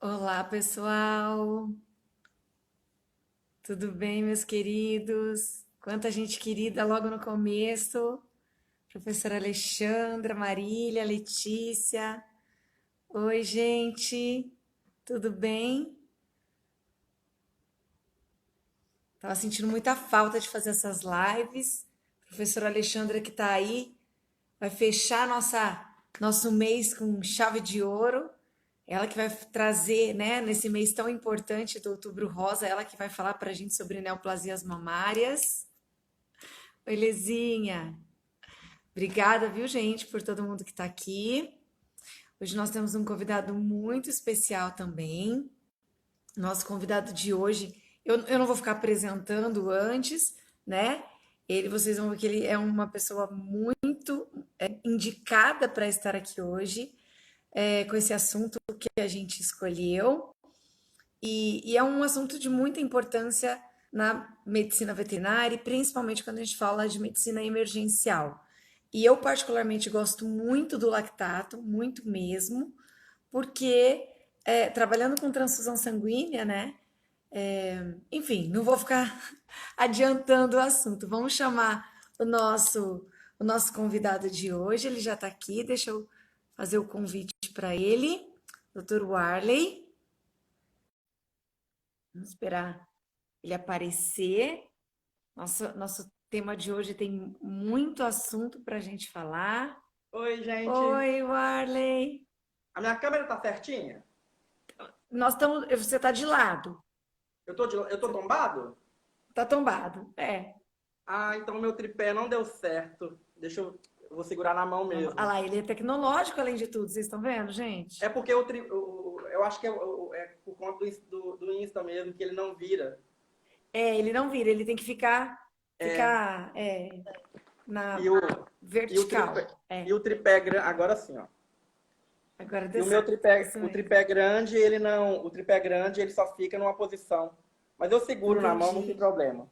Olá, pessoal. Tudo bem, meus queridos? Quanta gente querida logo no começo. Professora Alexandra, Marília, Letícia. Oi, gente. Tudo bem? Tava sentindo muita falta de fazer essas lives. Professora Alexandra que tá aí vai fechar nosso mês com chave de ouro. Ela que vai trazer, né, nesse mês tão importante do Outubro Rosa, ela que vai falar para a gente sobre neoplasias mamárias. Oi, Lezinha. Obrigada, viu, gente, por todo mundo que está aqui. Hoje nós temos um convidado muito especial também. Nosso convidado de hoje, eu não vou ficar apresentando antes, né? Vocês vão ver que ele é uma pessoa muito indicada para estar aqui hoje, com esse assunto que a gente escolheu. E é um assunto de muita importância na medicina veterinária, e principalmente quando a gente fala de medicina emergencial. E eu, particularmente, gosto muito do lactato, muito mesmo, porque trabalhando com transfusão sanguínea, né? Enfim, não vou ficar adiantando o assunto. Vamos chamar o nosso convidado de hoje. Ele já está aqui, deixa eu fazer o convite para ele, Dr. Warley. Vamos esperar ele aparecer. Nosso tema de hoje tem muito assunto para a gente falar. Oi, gente. Oi, Warley. A minha câmera tá certinha? Você está de lado. Eu tô tombado? Tá tombado. É. Ah, então meu tripé não deu certo. Eu vou segurar na mão Ah mesmo. lá, ele é tecnológico, além de tudo. Vocês estão vendo, gente? É porque eu acho que é por conta do Insta mesmo, que ele não vira. Ele não vira, ele tem que É, na e o, e o tripé, vertical. e o tripé grande, agora sim, ó. Agora E deu o meu certo. tripé, Isso o mesmo. tripé grande, ele não, o tripé grande, ele só fica numa posição. Mas eu seguro na mão, não tem Entendi. problema.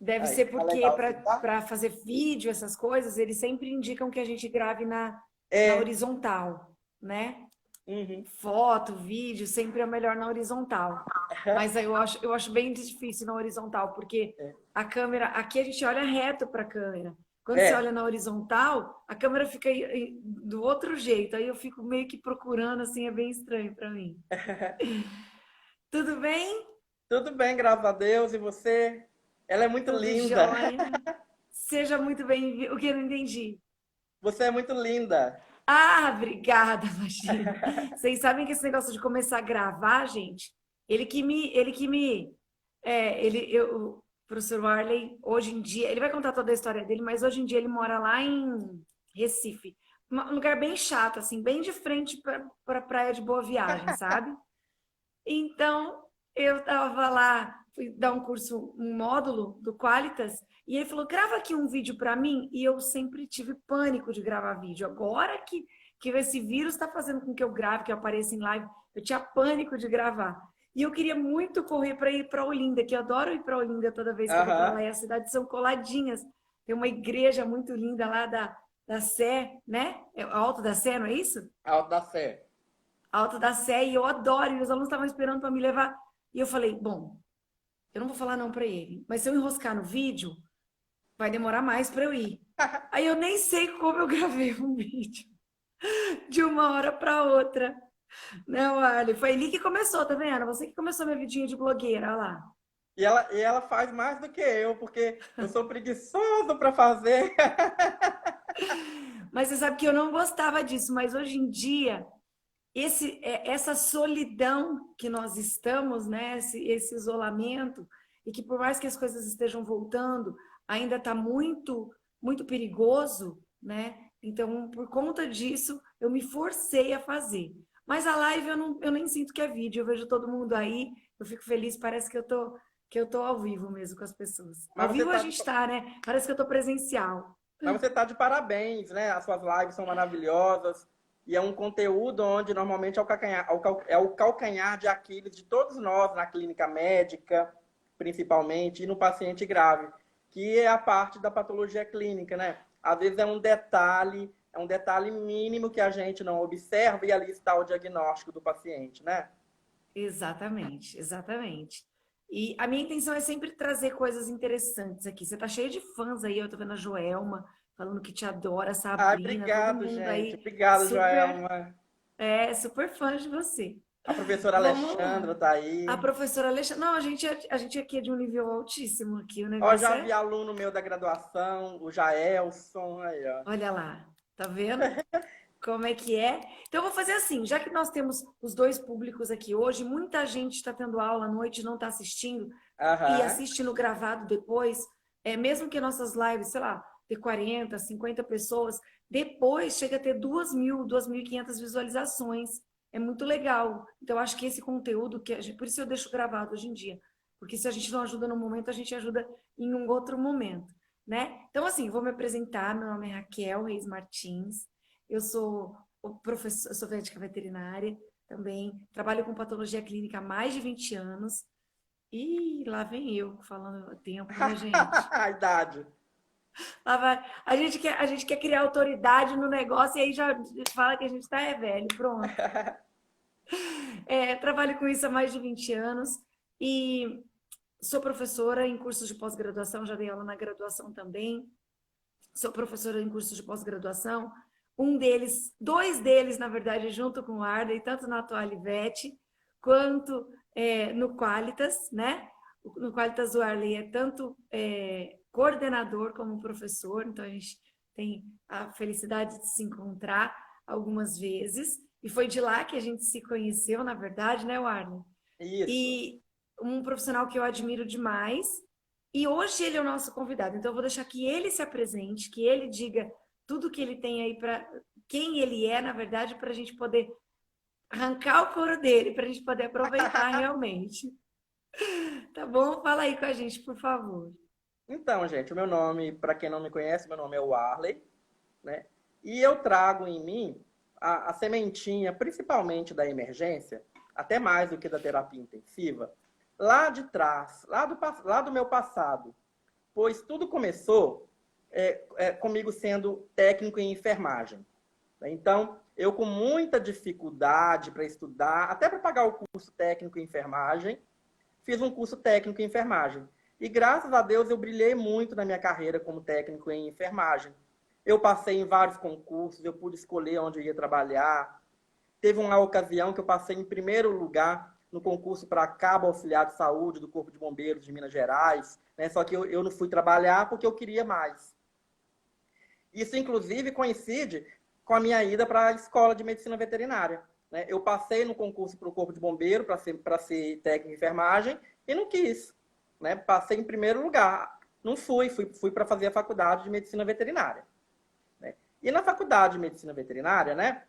Deve Aí, ser tá porque legal assim, tá? para fazer vídeo, essas coisas, eles sempre indicam que a gente grave na É. horizontal, né? Uhum. Foto, vídeo, sempre é melhor na horizontal. Mas aí eu acho bem difícil na horizontal, porque a câmera, aqui a gente olha reto para a câmera. Quando você É. olha na horizontal, a câmera fica do outro jeito. Aí eu fico meio que procurando, assim, é bem estranho para mim. Tudo bem? Tudo bem, graças a Deus. E você? Ela é muito Tudo linda. jóia. Seja muito bem-vindo. O que eu não entendi? Você é muito linda. Ah, obrigada, imagina. Vocês sabem que esse negócio de começar a gravar, gente, o professor Warley, hoje em dia, ele vai contar toda a história dele, mas hoje em dia ele mora lá em Recife, um lugar bem chato, assim, bem de frente para a praia de Boa Viagem, sabe? Então, eu estava lá, fui dar um curso, um módulo do Qualitas, e ele falou: grava aqui um vídeo para mim. E eu sempre tive pânico de gravar vídeo. Agora que esse vírus está fazendo com que eu grave, que eu apareça em live, eu tinha pânico de gravar. E eu queria muito correr para ir para Olinda, que eu adoro ir para Olinda toda vez que eu vou para lá. Aham. E as cidades são coladinhas. Tem uma igreja muito linda lá da Sé, né? É o Alto da Sé, não é isso? Alto da Fé. Alto da Sé, e eu adoro, e os alunos estavam esperando para me levar. E eu falei, bom, eu não vou falar não para ele, mas se eu enroscar no vídeo, vai demorar mais para eu ir. Aí eu nem sei como eu gravei um vídeo de uma hora para outra. Não, Arley, foi ali que começou, tá vendo? Você que começou minha vidinha de blogueira, olha lá. E ela faz mais do que eu, porque eu sou preguiçoso para fazer. Mas você sabe que eu não gostava disso, mas hoje em dia, essa solidão que nós estamos, né? Esse isolamento, e que por mais que as coisas estejam voltando, ainda está muito, muito perigoso, né? Então, por conta disso, eu me forcei a fazer. Mas a live eu nem sinto que é vídeo, eu vejo todo mundo aí, eu fico feliz, parece que eu tô ao vivo mesmo com as pessoas. Ao Mas você vivo a tá, gente está, né? Parece que eu tô presencial. mas você tá de parabéns, né? As suas lives são maravilhosas. E é um conteúdo onde normalmente é o calcanhar de Aquiles de todos nós na clínica médica, principalmente, e no paciente grave, que é a parte da patologia clínica, né? Às vezes é um detalhe mínimo que a gente não observa e ali está o diagnóstico do paciente, né? Exatamente, exatamente. E a minha intenção é sempre trazer coisas interessantes aqui. Você tá cheio de fãs aí, eu tô vendo a Joelma falando que te adora, a Ai, Sabrina, todo obrigado, mundo gente. aí Obrigado, super, Joelma. super fã de você. A professora Vamos lá. Alexandra tá A aí. professora Alexandre, não, a gente aqui é de um nível altíssimo aqui, o Ó, negócio já vi é, aluno meu da graduação, o Jaelson, aí, ó. olha lá, tá vendo? Como é que é? Então, eu vou fazer assim, já que nós temos os dois públicos aqui hoje, muita gente está tendo aula à noite e não está assistindo, e Aham. assiste no gravado depois, mesmo que nossas lives, sei lá, ter 40, 50 pessoas, depois chega a ter 2.000, 2.500 visualizações. É muito legal. Então, eu acho que esse conteúdo, por isso eu deixo gravado hoje em dia, porque se a gente não ajuda no momento, a gente ajuda em um outro momento, né? Então, assim, vou me apresentar, meu nome é Raquel Reis Martins, eu sou professor, sou médica veterinária também, trabalho com patologia clínica há mais de 20 anos. E lá vem eu falando tempo, né, gente? A idade. Lá vai, a gente quer criar autoridade no negócio e aí já fala que a gente tá velho, pronto. Trabalho com isso há mais de 20 anos e sou professora em cursos de pós-graduação, já dei aula na graduação também. Sou professora em cursos de pós-graduação. Dois deles, na verdade, junto com o Arley, tanto na Atualivete quanto no Qualitas, né? No Qualitas o Arley é tanto coordenador como professor, então a gente tem a felicidade de se encontrar algumas vezes. E foi de lá que a gente se conheceu, na verdade, né, Arley? Isso. E um profissional que eu admiro demais. E hoje ele é o nosso convidado. Então eu vou deixar que ele se apresente, que ele diga tudo que ele tem aí para quem ele é, na verdade, para a gente poder arrancar o couro dele, para a gente poder aproveitar realmente. Tá bom? Fala aí com a gente, por favor. Então, gente, o meu nome, para quem não me conhece, meu nome é Warley, né? E eu trago em mim a sementinha, principalmente da emergência, até mais do que da terapia intensiva, lá de trás, lá do meu passado. Pois tudo começou comigo sendo técnico em enfermagem. Então, eu com muita dificuldade para estudar, até para pagar o curso técnico em enfermagem, fiz um curso técnico em enfermagem. E graças a Deus eu brilhei muito na minha carreira como técnico em enfermagem. Eu passei em vários concursos, eu pude escolher onde eu ia trabalhar. Teve uma ocasião que eu passei em primeiro lugar no concurso para cabo auxiliar de saúde do Corpo de Bombeiros de Minas Gerais, né? Só que eu não fui trabalhar porque eu queria mais. Isso, inclusive, coincide com a minha ida para a escola de medicina veterinária. Né? Eu passei no concurso para o Corpo de Bombeiro para ser técnico de enfermagem e não quis. Né? Passei em primeiro lugar. Não fui para fazer a faculdade de medicina veterinária. Né? E na faculdade de medicina veterinária, né,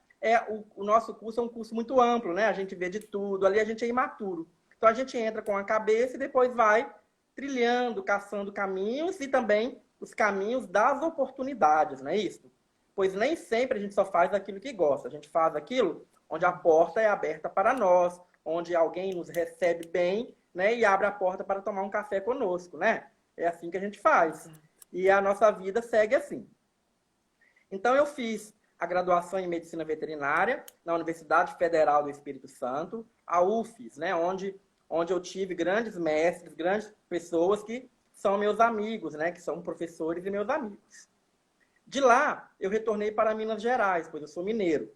o nosso curso é um curso muito amplo, né? A gente vê de tudo, ali a gente é imaturo. Então a gente entra com a cabeça e depois vai trilhando, caçando caminhos e também os caminhos das oportunidades, não é isso? Pois nem sempre a gente só faz aquilo que gosta, a gente faz aquilo onde a porta é aberta para nós, onde alguém nos recebe bem, né, e abre a porta para tomar um café conosco, né? É assim que a gente faz. E a nossa vida segue assim. Então, eu fiz a graduação em Medicina Veterinária na Universidade Federal do Espírito Santo, a UFES, né, onde eu tive grandes mestres, grandes pessoas que são meus amigos, né, que são professores e meus amigos. De lá, eu retornei para Minas Gerais, pois eu sou mineiro.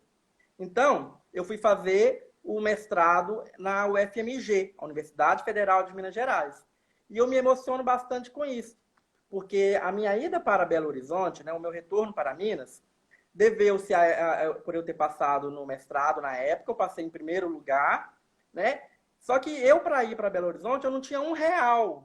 Então, eu fui fazer o mestrado na UFMG, a Universidade Federal de Minas Gerais. E eu me emociono bastante com isso, porque a minha ida para Belo Horizonte, né, o meu retorno para Minas, deveu-se por eu ter passado no mestrado na época, eu passei em primeiro lugar, né? Só que eu, para ir para Belo Horizonte, eu não tinha R$ 1.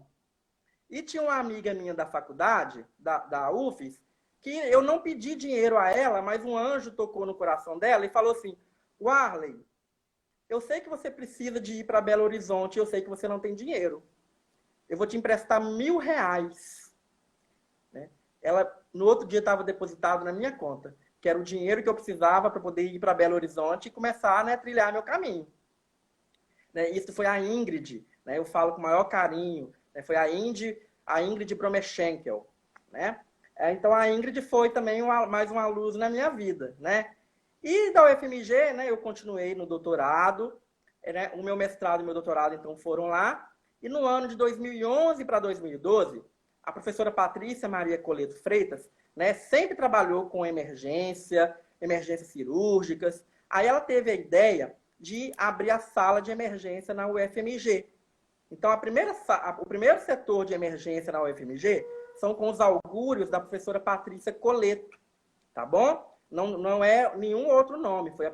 E tinha uma amiga minha da faculdade, da UFES, que eu não pedi dinheiro a ela, mas um anjo tocou no coração dela e falou assim: Warley, eu sei que você precisa de ir para Belo Horizonte, eu sei que você não tem dinheiro. Eu vou te emprestar R$ 1.000. Né? Ela, no outro dia, estava depositado na minha conta, que era o dinheiro que eu precisava para poder ir para Belo Horizonte e começar, né, a trilhar meu caminho. Né? Isso foi a Ingrid, né? Eu falo com o maior carinho, né? Foi a Ingrid Bromechenkel, né? Então a Ingrid foi também mais uma luz na minha vida, né? E da UFMG, né, eu continuei no doutorado, né, o meu mestrado e meu doutorado, então, foram lá. E no ano de 2011 para 2012, a professora Patrícia Maria Coleto Freitas, né, sempre trabalhou com emergências cirúrgicas. Aí ela teve a ideia de abrir a sala de emergência na UFMG. Então, o primeiro setor de emergência na UFMG são com os augúrios da professora Patrícia Coleto, tá bom? Não é nenhum outro nome, foi a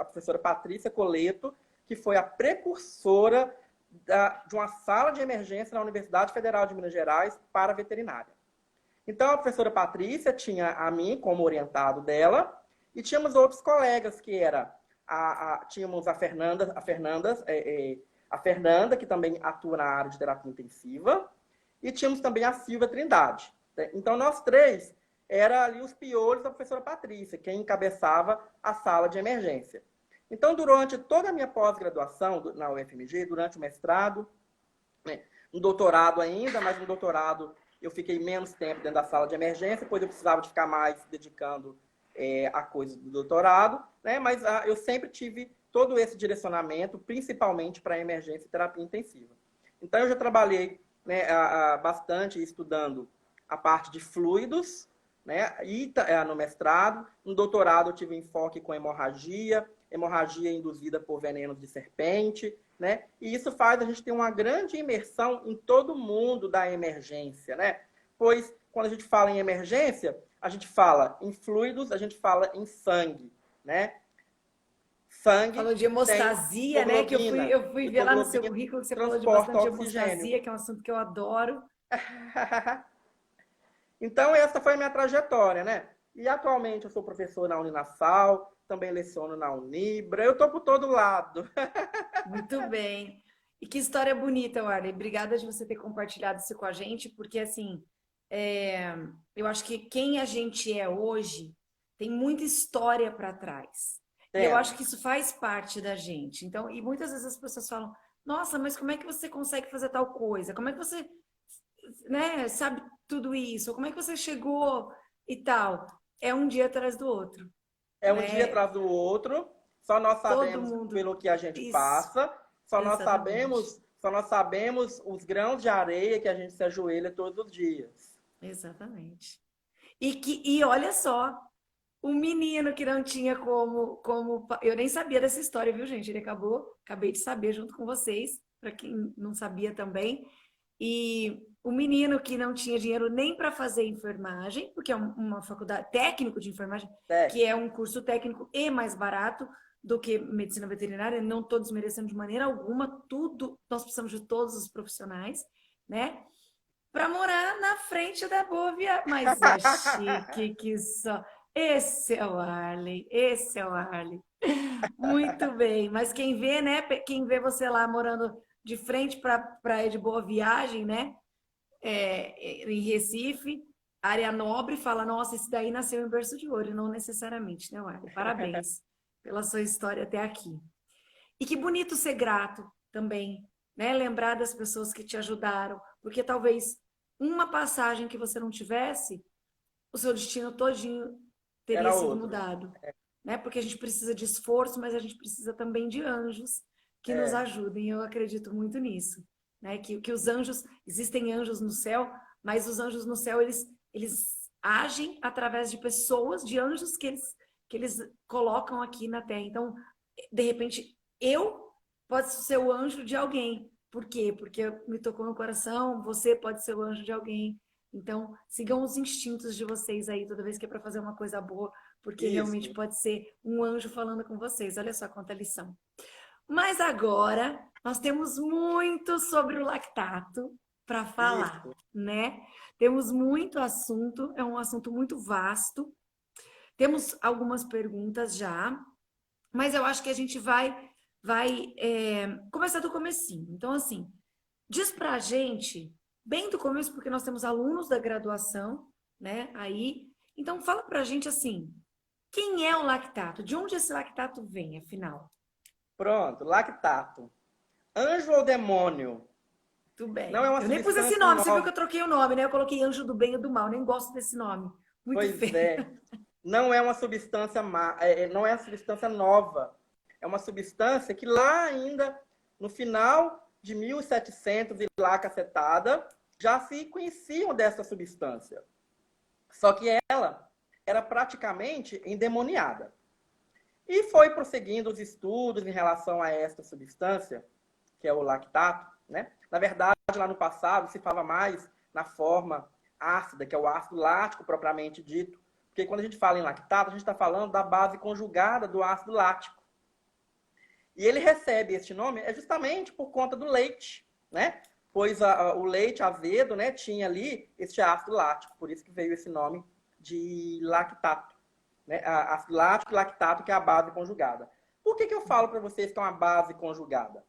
professora Patrícia Coleto, que foi a precursora de uma sala de emergência na Universidade Federal de Minas Gerais para veterinária. Então, a professora Patrícia tinha a mim como orientado dela, e tínhamos outros colegas, que era tínhamos a Fernanda, que também atua na área de terapia intensiva, e tínhamos também a Silvia Trindade. Então, nós três era ali os piolhos da professora Patrícia, quem encabeçava a sala de emergência. Então, durante toda a minha pós-graduação na UFMG, durante o mestrado, né, no doutorado ainda, mas no doutorado eu fiquei menos tempo dentro da sala de emergência, pois eu precisava de ficar mais dedicando a coisa do doutorado, né, mas eu sempre tive todo esse direcionamento, principalmente para emergência e terapia intensiva. Então, eu já trabalhei, né, bastante estudando a parte de fluidos, né, e no mestrado. No doutorado eu tive enfoque com hemorragia induzida por venenos de serpente, né? E isso faz a gente ter uma grande imersão em todo o mundo da emergência, né? Pois quando a gente fala em emergência, a gente fala em fluidos, a gente fala em sangue, né? Sangue. Falou de hemostasia, né? Que eu fui ver lá no seu currículo que você falou de bastante hemostasia, que é um assunto que eu adoro. Então, essa foi a minha trajetória, né? E atualmente eu sou professor na Uninasal, também leciono na Unibra, eu estou por todo lado. Muito bem. E que história bonita, Warley. Obrigada de você ter compartilhado isso com a gente, porque assim, eu acho que quem a gente é hoje tem muita história para trás. E eu acho que isso faz parte da gente. Então, e muitas vezes as pessoas falam, nossa, mas como é que você consegue fazer tal coisa? Como é que você, né, sabe tudo isso? Como é que você chegou e tal? É um dia atrás do outro. É um dia atrás do outro. Só nós sabemos pelo que a gente passa. Só nós sabemos os grãos de areia que a gente se ajoelha todos os dias. Exatamente. E olha só, o menino que não tinha como... Eu nem sabia dessa história, viu, gente? Ele acabei de saber junto com vocês, para quem não sabia também. E o menino que não tinha dinheiro nem para fazer enfermagem, porque é uma faculdade técnico de enfermagem, que é um curso técnico e mais barato do que medicina veterinária, não estou desmerecendo de maneira alguma, tudo, nós precisamos de todos os profissionais, né? Para morar na frente da Boa Viagem. Mas é chique que só. Esse é o Warley, esse é o Warley. Muito bem, mas quem vê, né? Quem vê você lá morando de frente para a praia de Boa Viagem, né? Em Recife, área nobre, fala, nossa, esse daí nasceu em berço de ouro, e não necessariamente, né, Warley? Parabéns pela sua história até aqui. E que bonito ser grato também, né? Lembrar das pessoas que te ajudaram, porque talvez uma passagem que você não tivesse, o seu destino todinho teria sido mudado. Né? Porque a gente precisa de esforço, mas a gente precisa também de anjos que nos ajudem. Eu acredito muito nisso. Né? Que os anjos, existem anjos no céu, mas os anjos no céu, eles agem através de pessoas, de anjos que eles colocam aqui na Terra. Então, de repente, eu posso ser o anjo de alguém. Por quê? Porque me tocou no coração, você pode ser o anjo de alguém. Então, sigam os instintos de vocês aí, toda vez que é para fazer uma coisa boa, porque realmente pode ser um anjo falando com vocês. Olha só quanta lição. Mas agora, nós temos muito sobre o lactato para falar, né? Temos muito assunto, é um assunto muito vasto. Temos algumas perguntas já, mas eu acho que a gente vai começar do comecinho. Então, assim, diz pra gente, bem do começo, porque nós temos alunos da graduação, né, aí. Então, fala pra gente, assim, quem é o lactato? De onde esse lactato vem, afinal? Pronto, lactato. Anjo ou demônio? Tudo bem. Não é uma eu nem pus esse nome, você viu que eu troquei o nome, né? Eu coloquei anjo do bem e do mal, nem gosto desse nome. Muito feio. Não é uma substância não é uma substância nova. é uma substância que lá ainda, no final de 1700 e lá cacetada, já se conheciam dessa substância. Só que ela era praticamente endemoniada. E foi prosseguindo os estudos em relação a esta substância, que é o lactato, né? Na verdade, lá no passado, se falava mais na forma ácida, que é o ácido lático propriamente dito, porque quando a gente fala em lactato, a gente está falando da base conjugada do ácido lático. E ele recebe este nome justamente por conta do leite, né? Pois o leite azedo, né, tinha ali este ácido lático, por isso que veio esse nome de lactato, né? Ácido lático e lactato, que é a base conjugada. Por que eu falo para vocês que é uma base conjugada?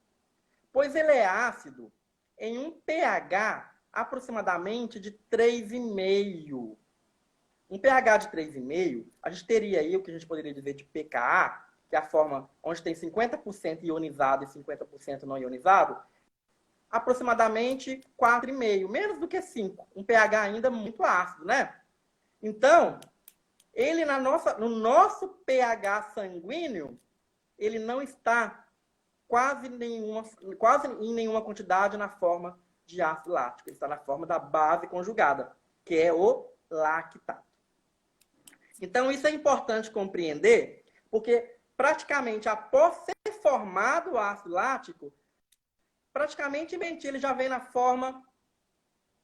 Pois ele é ácido em um pH aproximadamente de 3,5. Um pH de 3,5, a gente teria aí o que a gente poderia dizer de pKa, que é a forma onde tem 50% ionizado e 50% não ionizado, aproximadamente 4,5, menos do que 5. Um pH ainda muito ácido, né? Então, ele no nosso pH sanguíneo, ele não está quase em nenhuma quantidade na forma de ácido lático. Ele está na forma da base conjugada, que é o lactato. Então, isso é importante compreender, porque praticamente após ser formado o ácido lático, praticamente ele já vem na forma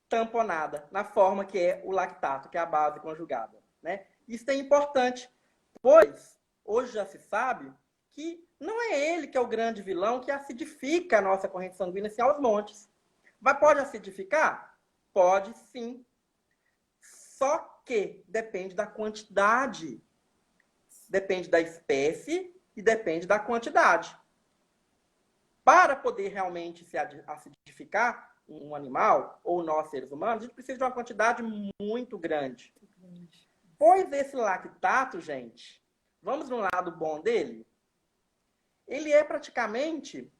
tamponada, na forma que é o lactato, que é a base conjugada, né? Isso é importante, pois hoje já se sabe que não é ele que é o grande vilão que acidifica a nossa corrente sanguínea assim, aos montes. Pode acidificar? Pode sim. Só que depende da quantidade, depende da espécie e depende da quantidade. Para poder realmente se acidificar um animal, ou nós seres humanos, a gente precisa de uma quantidade muito grande. Pois esse lactato, gente, vamos no lado bom dele? Ele é praticamente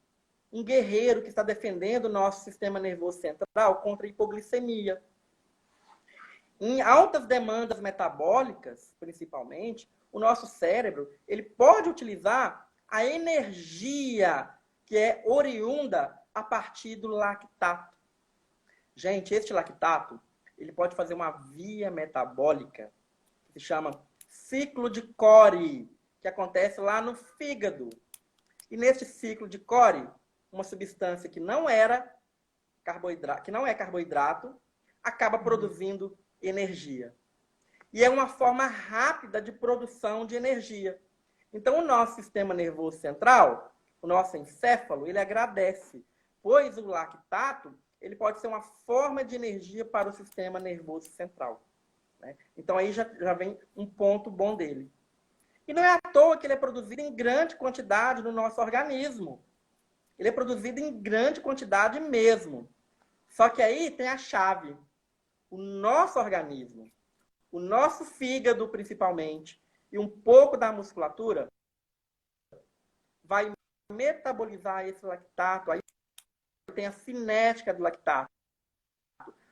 um guerreiro que está defendendo o nosso sistema nervoso central contra a hipoglicemia. Em altas demandas metabólicas, principalmente, o nosso cérebro ele pode utilizar a energia que é oriunda a partir do lactato. Gente, este lactato ele pode fazer uma via metabólica que se chama ciclo de Cori, que acontece lá no fígado. E neste ciclo de Cori, uma substância que não é carboidrato, acaba produzindo energia. E é uma forma rápida de produção de energia. Então, o nosso sistema nervoso central, o nosso encéfalo, ele agradece, pois o lactato ele pode ser uma forma de energia para o sistema nervoso central, né? Então, aí já vem um ponto bom dele. E não é à toa que ele é produzido em grande quantidade no nosso organismo. Ele é produzido em grande quantidade mesmo. Só que aí tem a chave. O nosso organismo, o nosso fígado principalmente, e um pouco da musculatura, vai metabolizar esse lactato. Aí tem a cinética do lactato.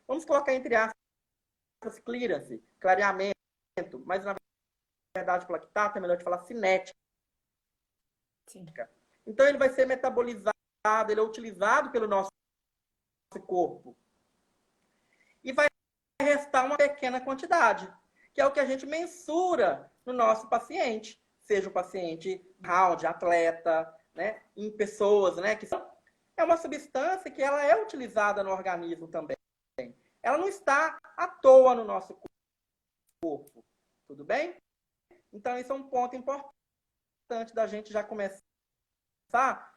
Vamos colocar entre aspas clearance, clareamento, mas na verdade o lactato é melhor de falar cinética. Sim. Então ele vai ser metabolizado, ele é utilizado pelo nosso corpo. E vai restar uma pequena quantidade, que é o que a gente mensura no nosso paciente, seja o paciente round, atleta, né, em pessoas, né, que são, é uma substância que ela é utilizada no organismo também. Ela não está à toa no nosso corpo, tudo bem? Então, isso é um ponto importante da gente já começar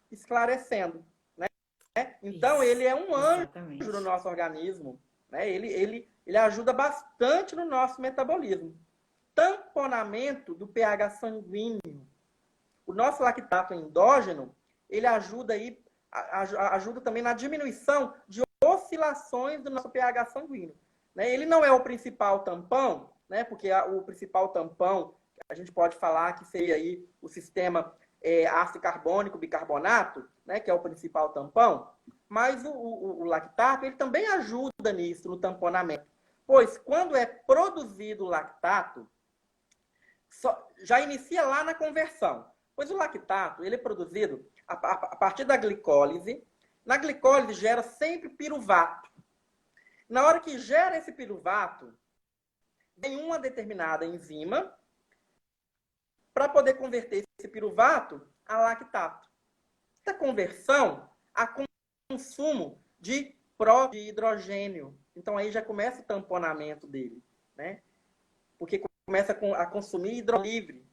esclarecendo, né? Então, ele é um anjo no nosso organismo, né? Ele ajuda bastante no nosso metabolismo. Tamponamento do pH sanguíneo. O nosso lactato endógeno, ele ajuda também na diminuição de oscilações do nosso pH sanguíneo, né? Ele não é o principal tampão, né? Porque o principal tampão, a gente pode falar que seria aí o sistema ácido carbônico, bicarbonato, né? Que é o principal tampão. Mas o lactato, ele também ajuda nisso, no tamponamento. Pois, quando é produzido o lactato, já inicia lá na conversão. Pois o lactato, ele é produzido a partir da glicólise. Na glicólise gera sempre piruvato. Na hora que gera esse piruvato, vem uma determinada enzima para poder converter esse piruvato a lactato. Essa conversão a consumo de próton de hidrogênio. Então aí já começa o tamponamento dele, né? Porque começa a consumir hidrogênio livre.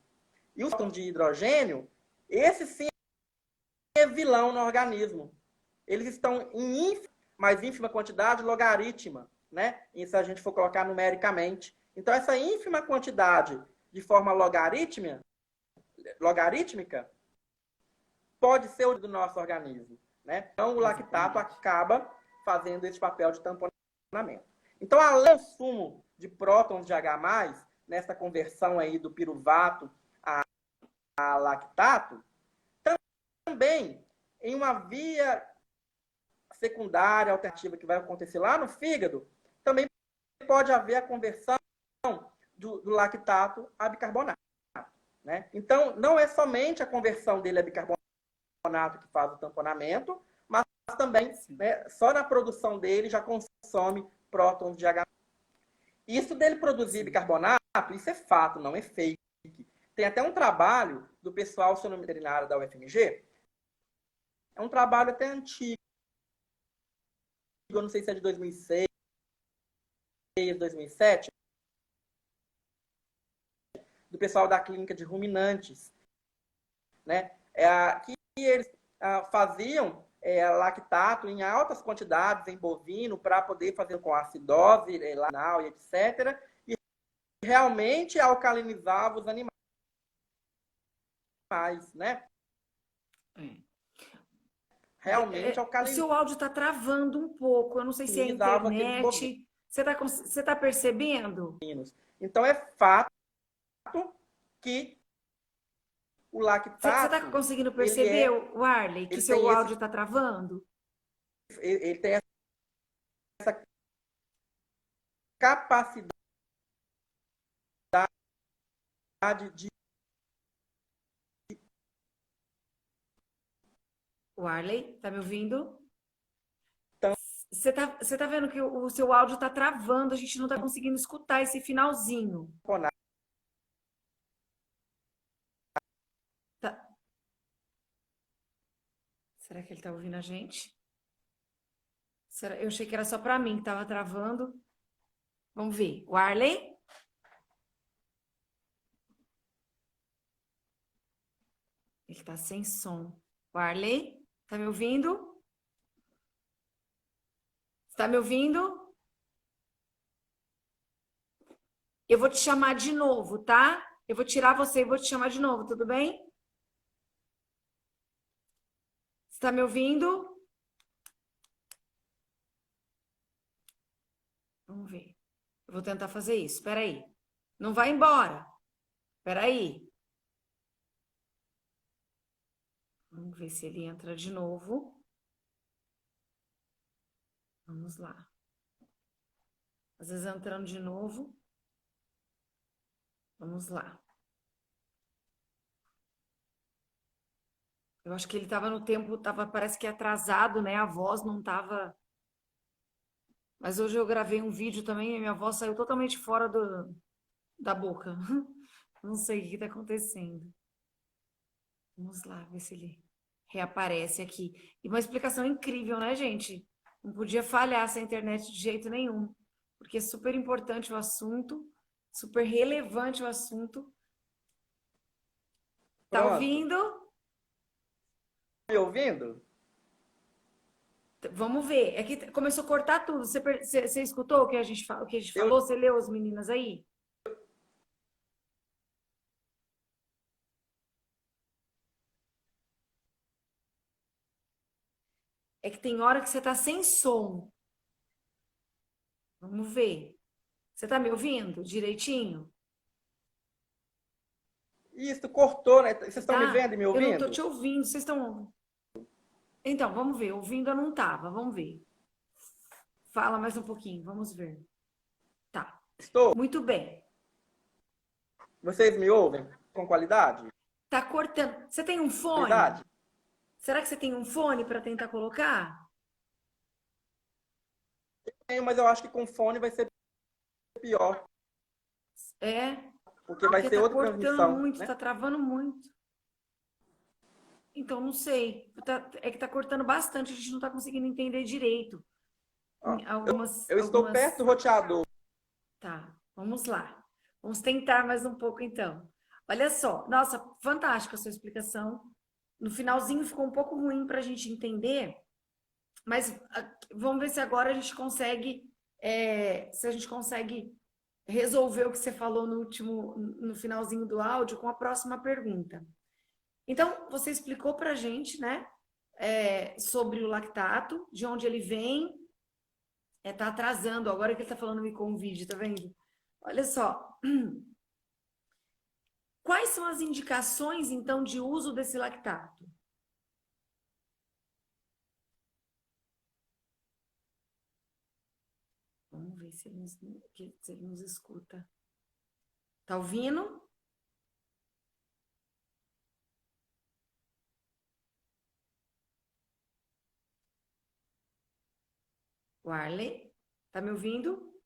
E o próton de hidrogênio, esse sim é vilão no organismo. Eles estão em mais ínfima quantidade logarítmica, né? E se a gente for colocar numericamente. Então, essa ínfima quantidade de forma logarítmica pode ser o do nosso organismo, né? Então, o lactato acaba fazendo esse papel de tamponamento. Então, além do consumo de prótons de H+, nessa conversão aí do piruvato a lactato, também em uma via secundária, alternativa, que vai acontecer lá no fígado, também pode haver a conversão do lactato a bicarbonato, né? Então, não é somente a conversão dele a bicarbonato que faz o tamponamento, mas também, né, só na produção dele já consome prótons de H. Isso dele produzir bicarbonato, isso é fato, não é fake. Tem até um trabalho do pessoal veterinário da UFMG, é um trabalho até antigo, eu não sei se é de 2006, 2007, do pessoal da clínica de ruminantes, né? Que eles faziam lactato em altas quantidades em bovino para poder fazer com acidose renal e etc. E realmente alcalinizava os animais, né? Realmente O seu áudio está travando um pouco. Eu não sei se é a internet. Você tá percebendo? Então é fato que o lactato... Você está conseguindo perceber, Warley, que seu áudio está travando? Ele tem essa capacidade de... Warley, tá me ouvindo? Então, você tá vendo que o seu áudio está travando, a gente não está conseguindo escutar esse finalzinho. Tá. Será que ele está ouvindo a gente? Eu achei que era só para mim que estava travando. Vamos ver. Warley? Ele está sem som. Warley? Tá me ouvindo? Está me ouvindo? Eu vou te chamar de novo, tá? Eu vou tirar você e vou te chamar de novo, tudo bem? Está me ouvindo? Vamos ver. Eu vou tentar fazer isso. Espera aí. Não vai embora. Espera aí. Vamos ver se ele entra de novo. Vamos lá. Às vezes entrando de novo. Vamos lá. Eu acho que ele estava no tempo, parece que atrasado, né? A voz não estava... Mas hoje eu gravei um vídeo também e minha voz saiu totalmente fora da boca. Não sei o que está acontecendo. Vamos lá, ver se ele reaparece aqui. E uma explicação incrível, né, gente? Não podia falhar essa internet de jeito nenhum. Porque é super importante o assunto, super relevante o assunto. Tá ouvindo? Me ouvindo? Vamos ver. É que começou a cortar tudo. Você escutou o que a gente falou? Você leu as meninas aí? É que tem hora que você tá sem som. Vamos ver. Você tá me ouvindo direitinho? Isso, cortou, né? Vocês estão me vendo e me ouvindo? Eu não tô te ouvindo. Vocês estão... Então, vamos ver. Ouvindo eu não tava. Vamos ver. Fala mais um pouquinho. Vamos ver. Tá. Estou. Muito bem. Vocês me ouvem com qualidade? Tá cortando. Você tem um fone? Verdade? Será que você tem um fone para tentar colocar? Tenho, mas eu acho que com fone vai ser pior, É, porque vai porque ser tá outra cortando transmissão, muito, né? tá travando muito. Então, não sei. É que tá cortando bastante, a gente não tá conseguindo entender direito. Ó, eu estou perto Algumas. do roteador. Tá, vamos lá. Vamos tentar mais um pouco então. Olha só, nossa, fantástica a sua explicação. No finalzinho ficou um pouco ruim para a gente entender, mas vamos ver se agora a gente consegue, se a gente consegue resolver o que você falou no finalzinho do áudio com a próxima pergunta. Então, você explicou para a gente, né, sobre o lactato, de onde ele vem, tá atrasando, agora que ele está falando me convide, tá vendo? Olha só, quais são as indicações, então, de uso desse lactato? Vamos ver se ele nos escuta. Tá ouvindo? O Arley? Tá me ouvindo?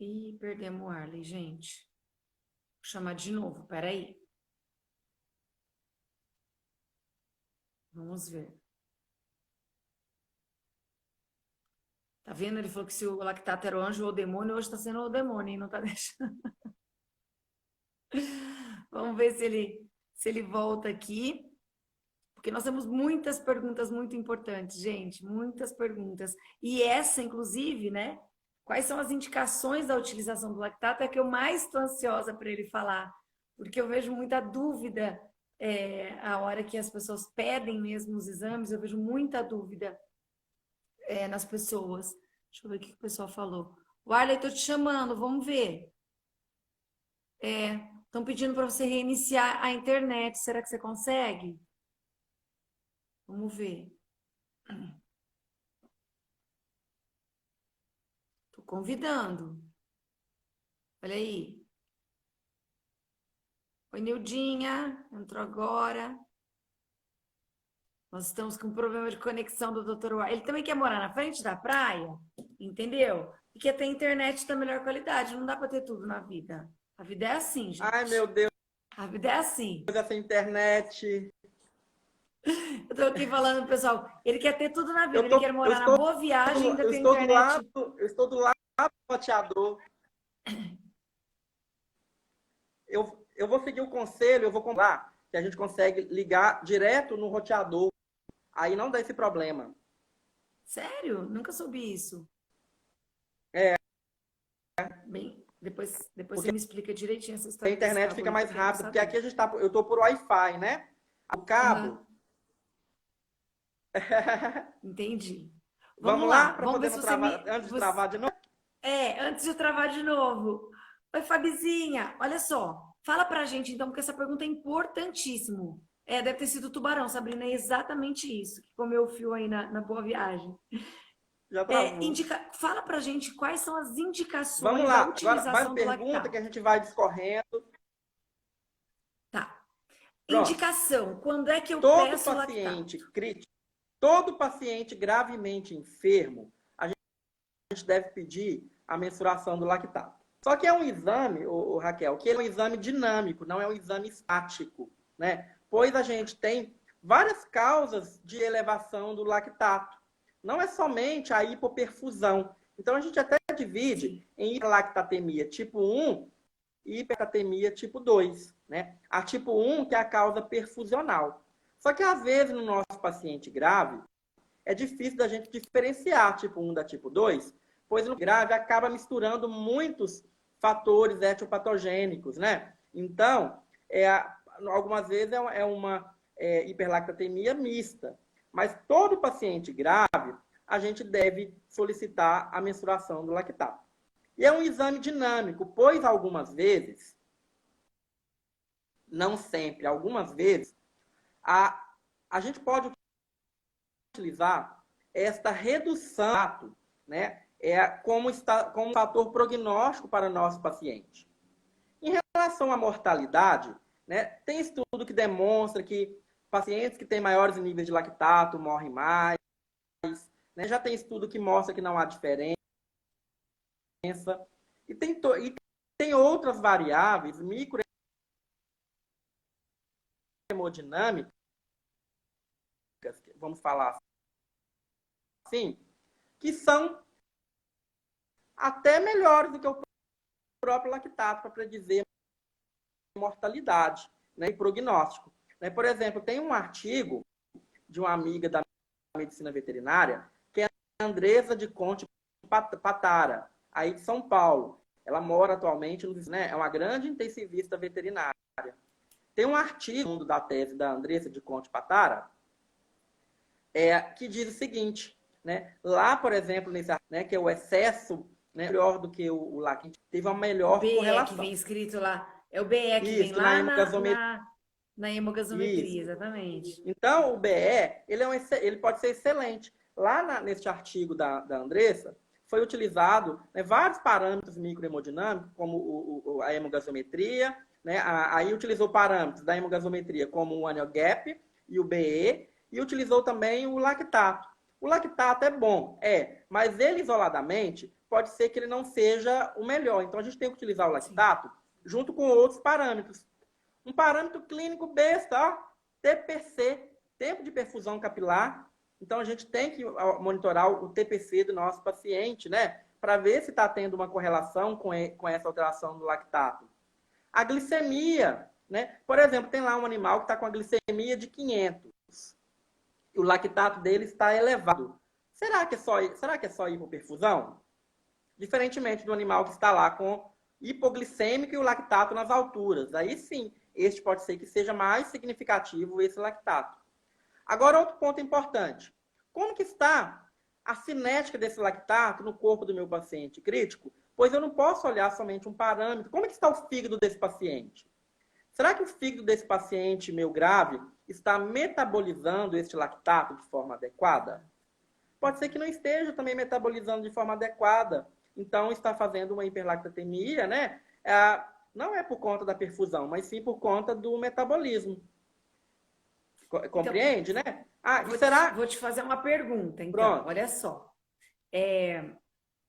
Ih, perdemos o Arley, gente. Vou chamar de novo, peraí. Vamos ver. Tá vendo? Ele falou que se o lactato era o anjo ou o demônio, hoje tá sendo o demônio, hein? Não tá deixando. Vamos ver se ele volta aqui. Porque nós temos muitas perguntas muito importantes, gente, muitas perguntas. E essa, inclusive, né? Quais são as indicações da utilização do lactato? É que eu mais estou ansiosa para ele falar, porque eu vejo muita dúvida a hora que as pessoas pedem mesmo os exames, eu vejo muita dúvida nas pessoas. Deixa eu ver o que o pessoal falou. Warley, estou te chamando, vamos ver. Estão pedindo para você reiniciar a internet, será que você consegue? Vamos ver. Tô convidando. Olha aí. Oi, Nildinha. Entrou agora. Nós estamos com um problema de conexão do Dr. Ele também quer morar na frente da praia, entendeu? E quer ter internet da melhor qualidade. Não dá para ter tudo na vida. A vida é assim, Ai, gente. meu Deus, A vida é assim. essa internet. Eu tô aqui falando, pessoal, ele quer ter tudo na vida. Eu Ele tô, quer morar na Boa Viagem e ainda ter internet. eu estou do lado do roteador. Eu vou seguir o conselho, eu vou comprar, que a gente consegue ligar direto no roteador. Aí não dá esse problema. Sério? Nunca soube isso. É. Bem, depois você Porque me explica direitinho essa a história desse internet cabo fica aí, que eu mais quero rápida, porque saber. aqui eu tô por Wi-Fi, né? O cabo. Aham, entendi. Vamos Vamos lá lá, para vamos ver poder se não você travar, me. antes de travar de novo. Antes de travar de novo. Oi, Fabizinha, olha só. Fala pra gente, então, porque essa pergunta é importantíssimo. Deve ter sido o tubarão, Sabrina, é exatamente isso, que comeu o fio aí na boa viagem. Já travou. Fala pra gente quais são as Vamos indicações da lá. Agora vai utilização do pergunta que a lactato. gente vai discorrendo. Tá. Pronto. Indicação, quando é que eu Todo peço paciente lactato? crítico, todo paciente gravemente enfermo, a gente deve pedir a mensuração do lactato. Só que é um exame, Raquel, que é um exame dinâmico, não é um exame estático, né? Pois a gente tem várias causas de elevação do lactato. Não é somente a hipoperfusão. Então a gente até divide Sim. em hiperlactatemia tipo 1 e hiperlactatemia tipo 2, né? A tipo 1 que é a causa perfusional. Só que às vezes no nosso paciente grave é difícil da gente diferenciar tipo 1 da tipo 2, pois no grave acaba misturando muitos fatores etiopatogênicos, né? Então, algumas vezes é uma hiperlactatemia mista. Mas todo paciente grave, a gente deve solicitar a mensuração do lactato. E é um exame dinâmico, pois algumas vezes, não sempre, algumas vezes, a gente pode utilizar esta redução, né? como fator prognóstico para o nosso paciente. Em relação à mortalidade, né, tem estudo que demonstra que pacientes que têm maiores níveis de lactato morrem mais, né, já tem estudo que mostra que não há diferença, e tem outras variáveis microhemodinâmicas, vamos falar assim, que são até melhores do que o próprio lactato para predizer mortalidade, né, e prognóstico. Né? Por exemplo, tem um artigo de uma amiga da medicina veterinária, que é a Andressa de Conte Patara, aí de São Paulo. Ela mora atualmente, né, é uma grande intensivista veterinária. Tem um artigo da tese da Andressa de Conte Patara que diz o seguinte, né, lá, por exemplo, nesse artigo, né, que é o excesso, né, melhor do que o lactante, teve uma melhor BE correlação. que vem escrito lá. É o BE que vem Isso, lá hemogasometria. na hemogasometria, Isso. exatamente. Então, o BE, ele pode ser excelente. Lá neste artigo da Andressa, foi utilizado, né, vários parâmetros microhemodinâmicos, como a hemogasometria, né, aí utilizou parâmetros da hemogasometria, como o annual gap e o BE, e utilizou também o lactato. O lactato é bom, mas ele isoladamente pode ser que ele não seja o melhor. Então, a gente tem que utilizar o lactato junto com outros parâmetros. Um parâmetro clínico besta, ó, TPC, tempo de perfusão capilar. Então, a gente tem que monitorar o TPC do nosso paciente, né? Para ver se está tendo uma correlação com essa alteração do lactato. A glicemia, né? Por exemplo, tem lá um animal que está com a glicemia de 500. E o lactato dele está elevado. Será que é só hipoperfusão? Diferentemente do animal que está lá com hipoglicêmico e o lactato nas alturas. Aí sim, este pode ser que seja mais significativo esse lactato. Agora, outro ponto importante. Como que está a cinética desse lactato no corpo do meu paciente crítico? Pois eu não posso olhar somente um parâmetro. Como é que está o fígado desse paciente? Será que o fígado desse paciente meu grave está metabolizando este lactato de forma adequada? Pode ser que não esteja também metabolizando de forma adequada. Então, está fazendo uma hiperlactatemia, né? Não é por conta da perfusão, mas sim por conta do metabolismo. Compreende, então, né? Vou te fazer uma pergunta, então. Pronto. Olha só.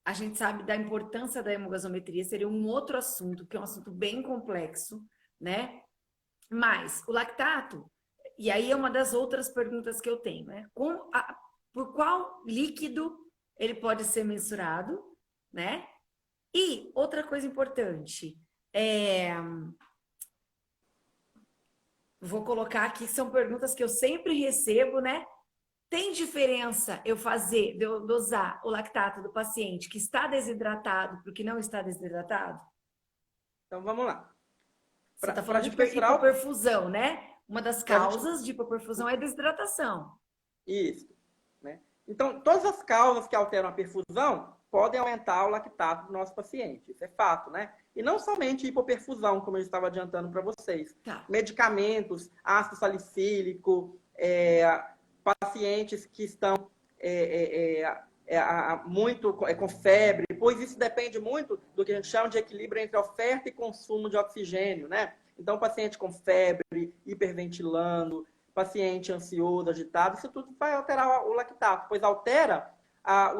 A gente sabe da importância da hemogasometria, seria um outro assunto, que é um assunto bem complexo, né? Mas o lactato, e aí é uma das outras perguntas que eu tenho, né? Por qual líquido ele pode ser mensurado, né? E outra coisa importante, vou colocar aqui, são perguntas que eu sempre recebo, né? Tem diferença eu dosar o lactato do paciente que está desidratado para o que não está desidratado? Então, vamos lá. Você está falando de hipoperfusão, né? Uma das causas de hipoperfusão é a desidratação. Isso. Né? Então, todas as causas que alteram a perfusão podem aumentar o lactato do nosso paciente. Isso é fato, né? E não somente hipoperfusão, como eu estava adiantando para vocês. Tá. Medicamentos, ácido salicílico, pacientes que estão muito com febre, pois isso depende muito do que a gente chama de equilíbrio entre oferta e consumo de oxigênio, né? Então, paciente com febre, hiperventilando, paciente ansioso, agitado, isso tudo vai alterar o lactato, pois altera a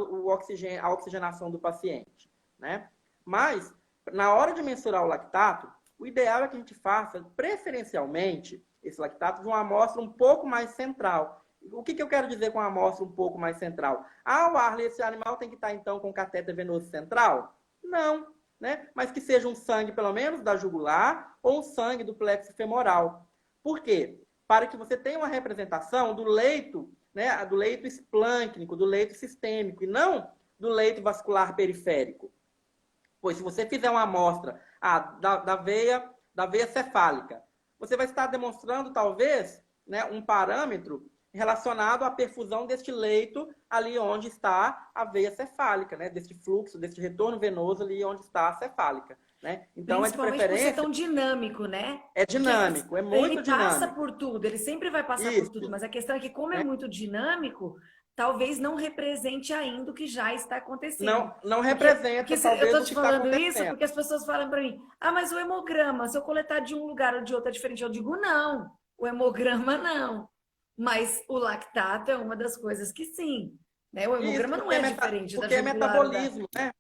oxigenação do paciente, né? Mas, na hora de mensurar o lactato, o ideal é que a gente faça, preferencialmente, esse lactato de uma amostra um pouco mais central. O que eu quero dizer com uma amostra um pouco mais central? Arley, esse animal tem que estar, então, com catéter venoso central? Não, né? Mas que seja um sangue, pelo menos, da jugular ou um sangue do plexo femoral. Por quê? Para que você tenha uma representação do leito, né? Do leito esplâncnico, do leito sistêmico, e não do leito vascular periférico. Pois se você fizer uma amostra da veia cefálica, você vai estar demonstrando, talvez, né, um parâmetro relacionado à perfusão deste leito ali onde está a veia cefálica, né? Deste fluxo, deste retorno venoso ali onde está a cefálica, né? Então, é de preferência... por ser tão dinâmico, né? É dinâmico, é muito dinâmico. Ele passa por tudo, ele sempre vai passar por tudo, mas a questão é que como é muito dinâmico, talvez não represente ainda o que já está acontecendo. Não representa, Porque eu talvez, estou o te que está falando isso acontecendo. porque as pessoas falam para mim, ah, mas o hemograma, se eu coletar de um lugar ou de outro é diferente. Eu digo, não, o hemograma não. Mas o lactato é uma das coisas que sim. Né? O Isso, hemograma não é diferente da porque é jugular ou da... metabolismo, né?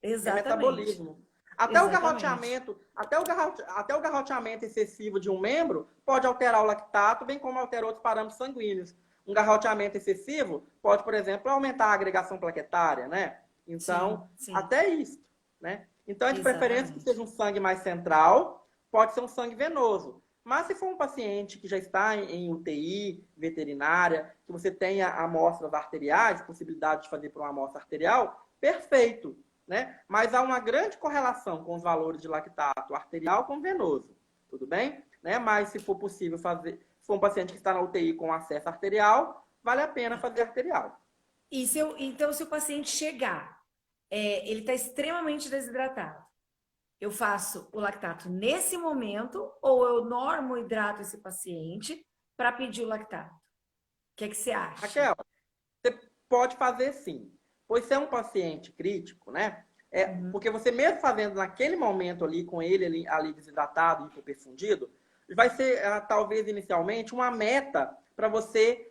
É Exatamente, metabolismo. Até o exatamente. garroteamento, até o garroteamento excessivo de um membro pode alterar o lactato, bem como altera outros parâmetros sanguíneos. Um garroteamento excessivo pode, por exemplo, aumentar a agregação plaquetária, né? Sim, Então, sim, até isso, né? Então, é de preferência que seja exatamente. um sangue mais central, pode ser um sangue venoso. Mas se for um paciente que já está em UTI veterinária, que você tenha amostras arteriais, possibilidade de fazer por uma amostra arterial, perfeito, né? Mas há uma grande correlação com os valores de lactato arterial com venoso, tudo bem? Né? Mas se for possível fazer, se for um paciente que está na UTI com acesso arterial, vale a pena fazer arterial. E se eu, então, se o paciente chegar, ele está extremamente desidratado, eu faço o lactato nesse momento ou eu normo hidrato esse paciente para pedir o lactato? O que é que você acha? Raquel, você pode fazer sim, pois se é um paciente crítico, né? Uhum. Porque você mesmo fazendo naquele momento ali com ele ali desidratado e hipoperfundido, vai ser talvez inicialmente uma meta para você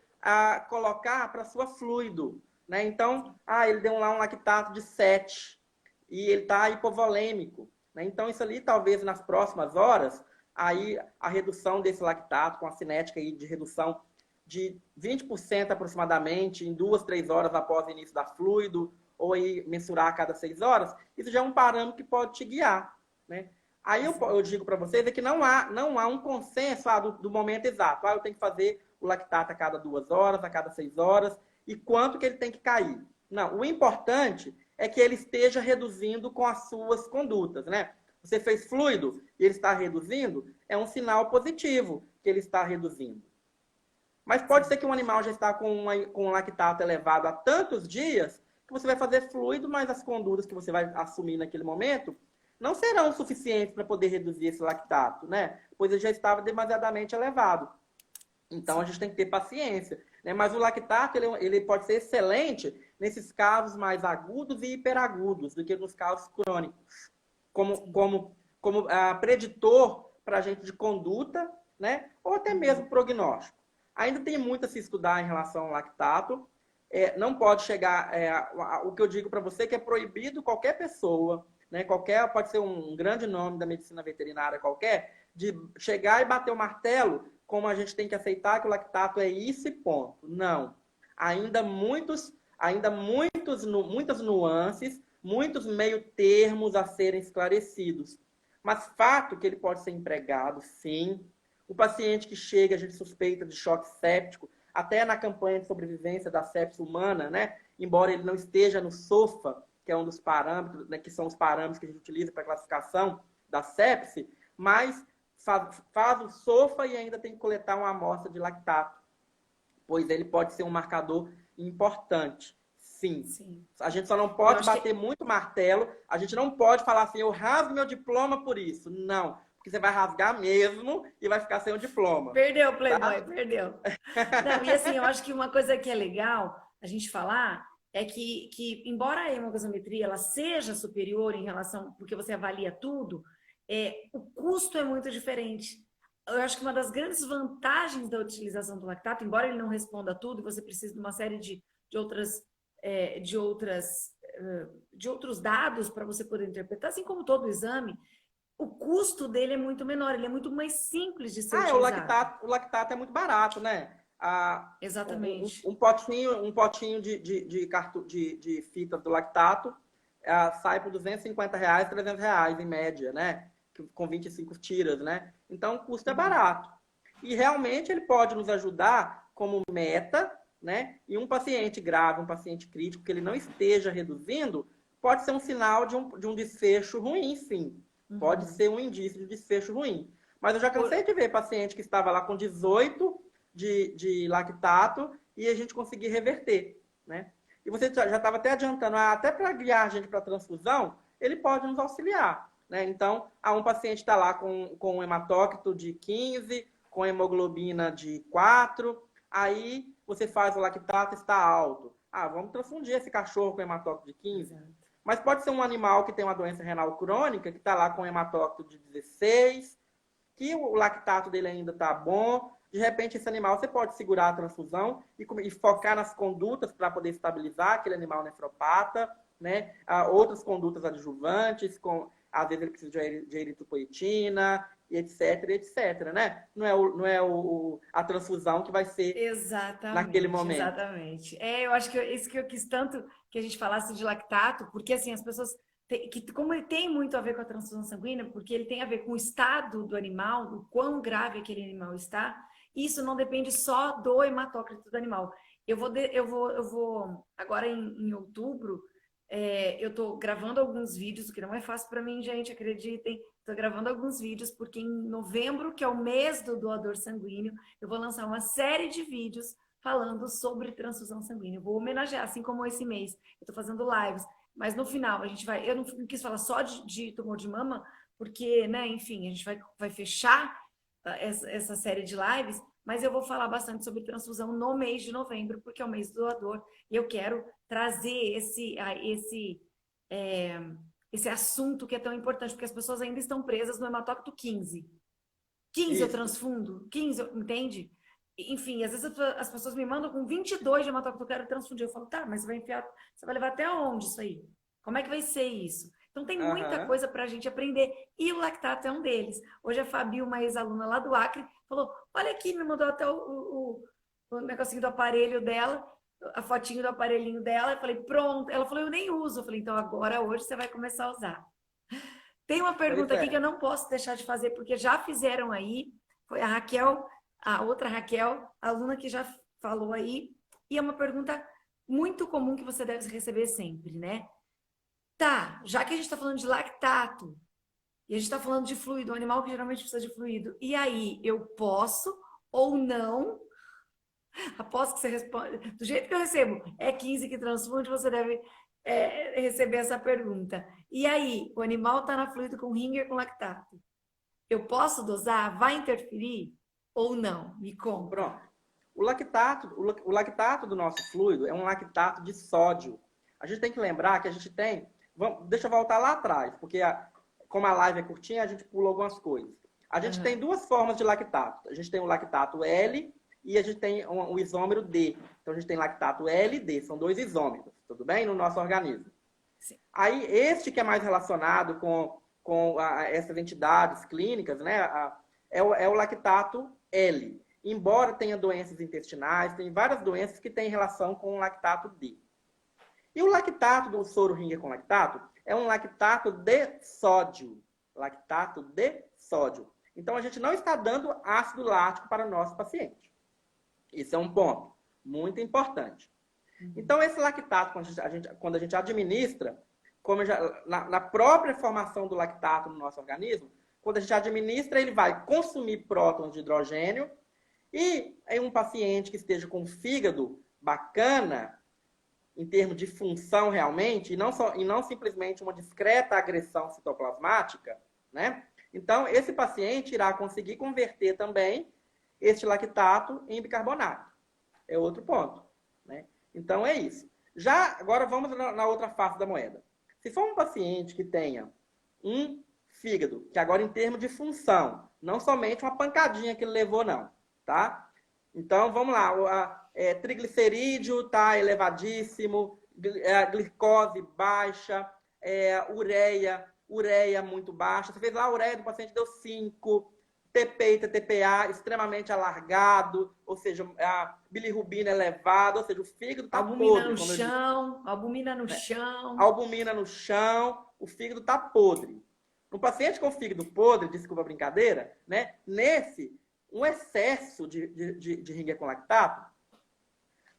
colocar para sua fluido, né? Então, ele deu lá um lactato de 7 e ele está hipovolêmico, né? Então isso ali talvez nas próximas horas aí a redução desse lactato com a cinética aí de redução de 20% aproximadamente em 2, 3 horas após o início da fluido, ou aí mensurar a cada 6 horas, isso já é um parâmetro que pode te guiar, né? Aí eu digo para vocês que não há um consenso do momento exato. Eu tenho que fazer o lactato a cada 2 horas, a cada 6 horas, e quanto que ele tem que cair. Não, o importante é que ele esteja reduzindo com as suas condutas, né? Você fez fluido e ele está reduzindo, é um sinal positivo que ele está reduzindo. Mas pode ser que um animal já está com um lactato elevado há tantos dias que você vai fazer fluido, mas as condutas que você vai assumir naquele momento não serão suficientes para poder reduzir esse lactato, né? Pois ele já estava demasiadamente elevado. Então a gente tem que ter paciência, né? Mas o lactato ele pode ser excelente nesses casos mais agudos e hiperagudos do que nos casos crônicos, como preditor para a gente de conduta, né? Ou até mesmo prognóstico. Ainda tem muito a se estudar em relação ao lactato. Não pode chegar. O que eu digo para você é que é proibido qualquer pessoa, né? Pode ser um grande nome da medicina veterinária qualquer, de chegar e bater o martelo, como a gente tem que aceitar que o lactato é isso e ponto. Não. Muitas nuances, muitos meio termos a serem esclarecidos. Mas fato que ele pode ser empregado, sim. O paciente que chega, a gente suspeita de choque séptico, até na campanha de sobrevivência da sepse humana, né? Embora ele não esteja no SOFA, que é um dos parâmetros, né, que são os parâmetros que a gente utiliza para classificação da sepse, mas faz o SOFA e ainda tem que coletar uma amostra de lactato, pois ele pode ser um marcador importante. Sim. Sim. A gente só não Eu pode acho bater que muito martelo, a gente não pode falar assim, eu rasgo meu diploma por isso. Não, porque você vai rasgar mesmo e vai ficar sem o diploma. perdeu o Playboy, Tá? perdeu. Não, e assim, eu acho que uma coisa que é legal a gente falar é que embora a hemoglobimetria ela seja superior em relação, porque você avalia tudo, o custo é muito diferente. Eu acho que uma das grandes vantagens da utilização do lactato, embora ele não responda a tudo, você precisa de uma série de outras, é, de outras, de outros dados para você poder interpretar, assim como todo exame, o custo dele é muito menor, ele é muito mais simples de ser utilizado. O lactato é muito barato, né? Exatamente. Um potinho de fita do lactato sai por R$ 250, R$ 300 em média, né? Com 25 tiras, né? Então o custo é barato. E realmente ele pode nos ajudar como meta, né? E um paciente grave, um paciente crítico, que ele não esteja reduzindo, pode ser um sinal de um desfecho ruim, sim. Pode Uhum. ser um indício de desfecho ruim. Mas eu já Por... cansei de ver paciente que estava lá com 18 de lactato e a gente conseguir reverter, né? E você já estava até adiantando, até para guiar a gente para transfusão, ele pode nos auxiliar, né? Então, um paciente está lá com um hematócrito de 15, com hemoglobina de 4, aí você faz o lactato está alto. Ah, vamos transfundir esse cachorro com hematócrito de 15. Exato. Mas pode ser um animal que tem uma doença renal crônica, que está lá com hematócrito de 16, que o lactato dele ainda está bom. De repente, esse animal, você pode segurar a transfusão e focar nas condutas para poder estabilizar aquele animal nefropata, né? Outras condutas adjuvantes, às vezes ele precisa de eritropoetina, e etc, né? Não é a transfusão que vai ser naquele Exatamente, momento. exatamente. Eu acho que isso que eu quis tanto que a gente falasse de lactato, porque assim, as pessoas, como ele tem muito a ver com a transfusão sanguínea, porque ele tem a ver com o estado do animal, o quão grave aquele animal está, isso não depende só do hematócrito do animal. Eu vou agora em outubro, eu tô gravando alguns vídeos, o que não é fácil para mim, gente, acreditem. Estou gravando alguns vídeos, porque em novembro, que é o mês do doador sanguíneo, eu vou lançar uma série de vídeos falando sobre transfusão sanguínea. Eu vou homenagear, assim como esse mês. Eu estou fazendo lives, mas no final a gente vai... Eu não quis falar só de tumor de mama, porque, né, enfim, a gente vai fechar essa série de lives, mas eu vou falar bastante sobre transfusão no mês de novembro, porque é o mês do doador, e eu quero trazer esse assunto que é tão importante, porque as pessoas ainda estão presas no hematócrito 15. 15 eu Isso. transfundo, 15, entende? Enfim, às vezes as pessoas me mandam com 22 de hematócrito, eu quero transfundir. Eu falo, tá, mas você vai levar até onde isso aí? Como é que vai ser isso? Então tem muita coisa para a gente aprender, e o lactato é um deles. Hoje a Fabi, uma ex-aluna lá do Acre, falou, olha aqui, me mandou até o negocinho do aparelho dela, a fotinho do aparelhinho dela, eu falei, pronto. Ela falou, eu nem uso. Eu falei, então agora, hoje, você vai começar a usar. Tem uma pergunta aqui que eu não posso deixar de fazer, porque já fizeram aí, foi a Raquel, a outra Raquel, a aluna que já falou aí, e é uma pergunta muito comum que você deve receber sempre, né? Tá, já que a gente está falando de lactato, e a gente está falando de fluido, um animal que geralmente precisa de fluido, e aí, eu posso ou não? Aposto que você responde. Do jeito que eu recebo, é 15 que transfunde, você deve receber essa pergunta. E aí, o animal está na fluido com ringer com lactato. Eu posso dosar? Vai interferir? Ou não? Me conta. Pronto. O lactato do nosso fluido é um lactato de sódio. A gente tem que lembrar que a gente tem... deixa eu voltar lá atrás, porque como a live é curtinha, a gente pula algumas coisas. A gente tem duas formas de lactato. A gente tem o lactato L e a gente tem o isômero D. Então, a gente tem lactato L e D. São dois isômeros, tudo bem? No nosso organismo. Sim. Aí, este que é mais relacionado com essas entidades clínicas, né? É o lactato L. Embora tenha doenças intestinais, tem várias doenças que têm relação com o lactato D. E o lactato do soro ringer com lactato é um lactato de sódio. Lactato de sódio. Então, a gente não está dando ácido lático para o nosso paciente. Isso é um ponto muito importante. Então, esse lactato, quando a gente administra, na própria formação do lactato no nosso organismo, quando a gente administra, ele vai consumir prótons de hidrogênio, e em um paciente que esteja com fígado bacana, em termos de função realmente, e não simplesmente uma discreta agressão citoplasmática, né? Então, esse paciente irá conseguir converter também este lactato em bicarbonato. É outro ponto, né? Então, é isso. Agora vamos na outra face da moeda. Se for um paciente que tenha um fígado, que agora em termos de função, não somente uma pancadinha que ele levou, não, tá? Então, vamos lá. Triglicerídeo está elevadíssimo, glicose baixa, ureia muito baixa. Você fez lá a ureia do paciente, deu 5, TP e TPA extremamente alargado, ou seja, a bilirrubina elevada, ou seja, o fígado está podre. Albumina no chão, o fígado está podre. No paciente com fígado podre, desculpa a brincadeira, né? Um excesso de ringer com lactato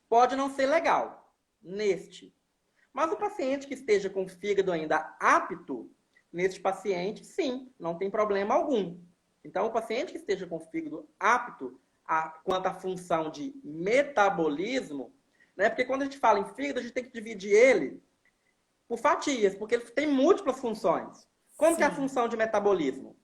pode não ser legal, Mas o paciente que esteja com o fígado ainda apto, neste paciente, sim, não tem problema algum. Então, o paciente que esteja com o fígado apto quanto à função de metabolismo, né? Porque quando a gente fala em fígado, a gente tem que dividir ele por fatias, porque ele tem múltiplas funções. Como que é a função de metabolismo?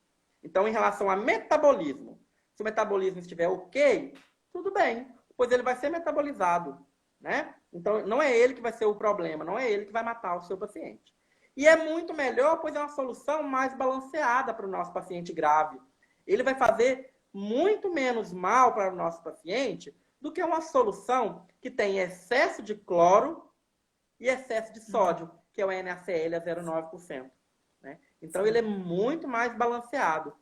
Então, em relação a metabolismo, se o metabolismo estiver ok, tudo bem. pois ele vai ser metabolizado, né? Então, não é ele que vai ser o problema, não é ele que vai matar o seu paciente. E é muito melhor, pois é uma solução mais balanceada para o nosso paciente grave. Ele vai fazer muito menos mal para o nosso paciente do que uma solução que tem excesso de cloro e excesso de sódio, que é o NaCl a 0,9%. Né? Então, ele é muito mais balanceado.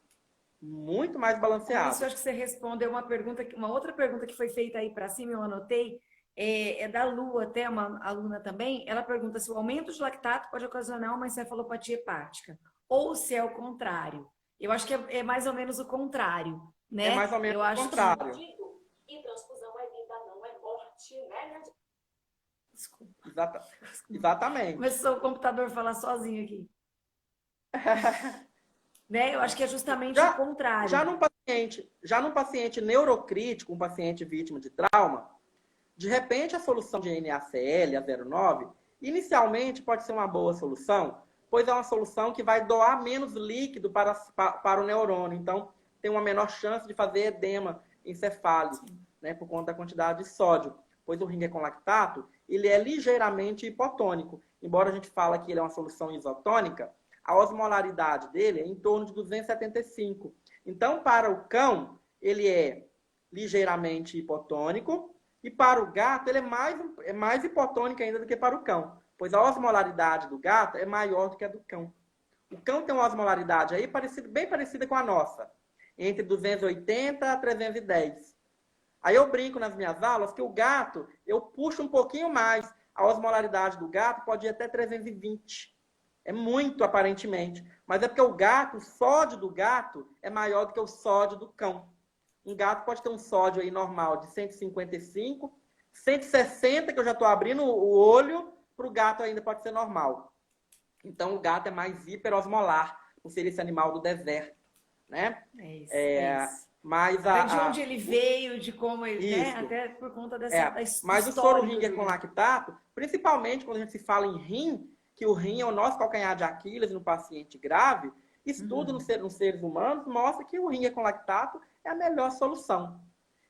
Muito mais Com balanceado. isso, acho que você respondeu uma outra pergunta que foi feita aí para cima, eu anotei, é da Lu, até uma aluna também. Ela pergunta se o aumento de lactato pode ocasionar uma encefalopatia hepática, ou se é o contrário. Eu acho que é mais ou menos o contrário, né? É mais ou menos eu o acho contrário. E transfusão é vida, não é morte, né? Desculpa. Exatamente. Começou o computador a falar sozinho aqui. Né? Eu acho que é justamente o contrário. Já num paciente neurocrítico, um paciente vítima de trauma, de repente a solução de NaCl a 0,9, inicialmente pode ser uma boa solução, pois é uma solução que vai doar menos líquido para o neurônio. Então, tem uma menor chance de fazer edema encefálico, né, por conta da quantidade de sódio. Pois o ringue com lactato, ele é ligeiramente hipotônico. Embora a gente fale que ele é uma solução isotônica, a osmolaridade dele é em torno de 275. Então, para o cão, ele é ligeiramente hipotônico, e para o gato, ele é mais hipotônico ainda do que para o cão, pois a osmolaridade do gato é maior do que a do cão. O cão tem uma osmolaridade aí bem parecida com a nossa, entre 280 a 310. Aí eu brinco nas minhas aulas que o gato, eu puxo um pouquinho mais. A osmolaridade do gato pode ir até 320. É muito, aparentemente. Mas é porque o sódio do gato é maior do que o sódio do cão. Um gato pode ter um sódio aí normal de 155, 160, que eu já estou abrindo o olho, para o gato ainda pode ser normal. Então, o gato é mais hiperosmolar, por ser esse animal do deserto, né? É isso. Mas de onde ele veio, de como ele, né? Até por conta dessa Mas o soro Ringer com lactato, principalmente quando a gente se fala em rim, que o rim é o nosso calcanhar de Aquiles no paciente grave, estudo nos seres humanos mostra que o Ringer com lactato é a melhor solução.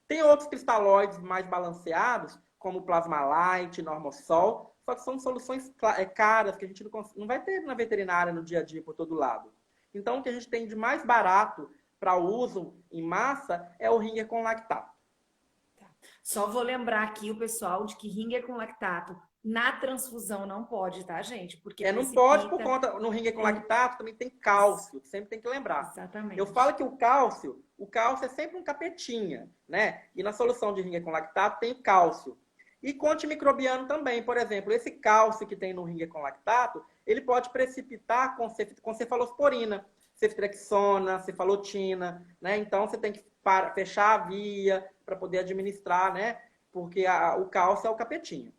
Tem outros cristalóides mais balanceados, como Plasmalite, Normosol, só que são soluções caras que a gente não vai ter na veterinária no dia a dia por todo lado. Então, o que a gente tem de mais barato para uso em massa é o Ringer com lactato. Tá. Só vou lembrar aqui o pessoal de que Ringer com lactato na transfusão não pode, tá, gente? Porque não pode por conta, no Ringer com lactato também tem cálcio, que sempre tem que lembrar. Exatamente. Eu falo que o cálcio é sempre um capetinha, né? E na solução de Ringer com lactato tem cálcio. E com antimicrobiano também, por exemplo, esse cálcio que tem no Ringer com lactato, ele pode precipitar com cefalosporina, ceftriaxona, cefalotina, né? Então você tem que fechar a via para poder administrar, né? Porque o cálcio é o capetinho.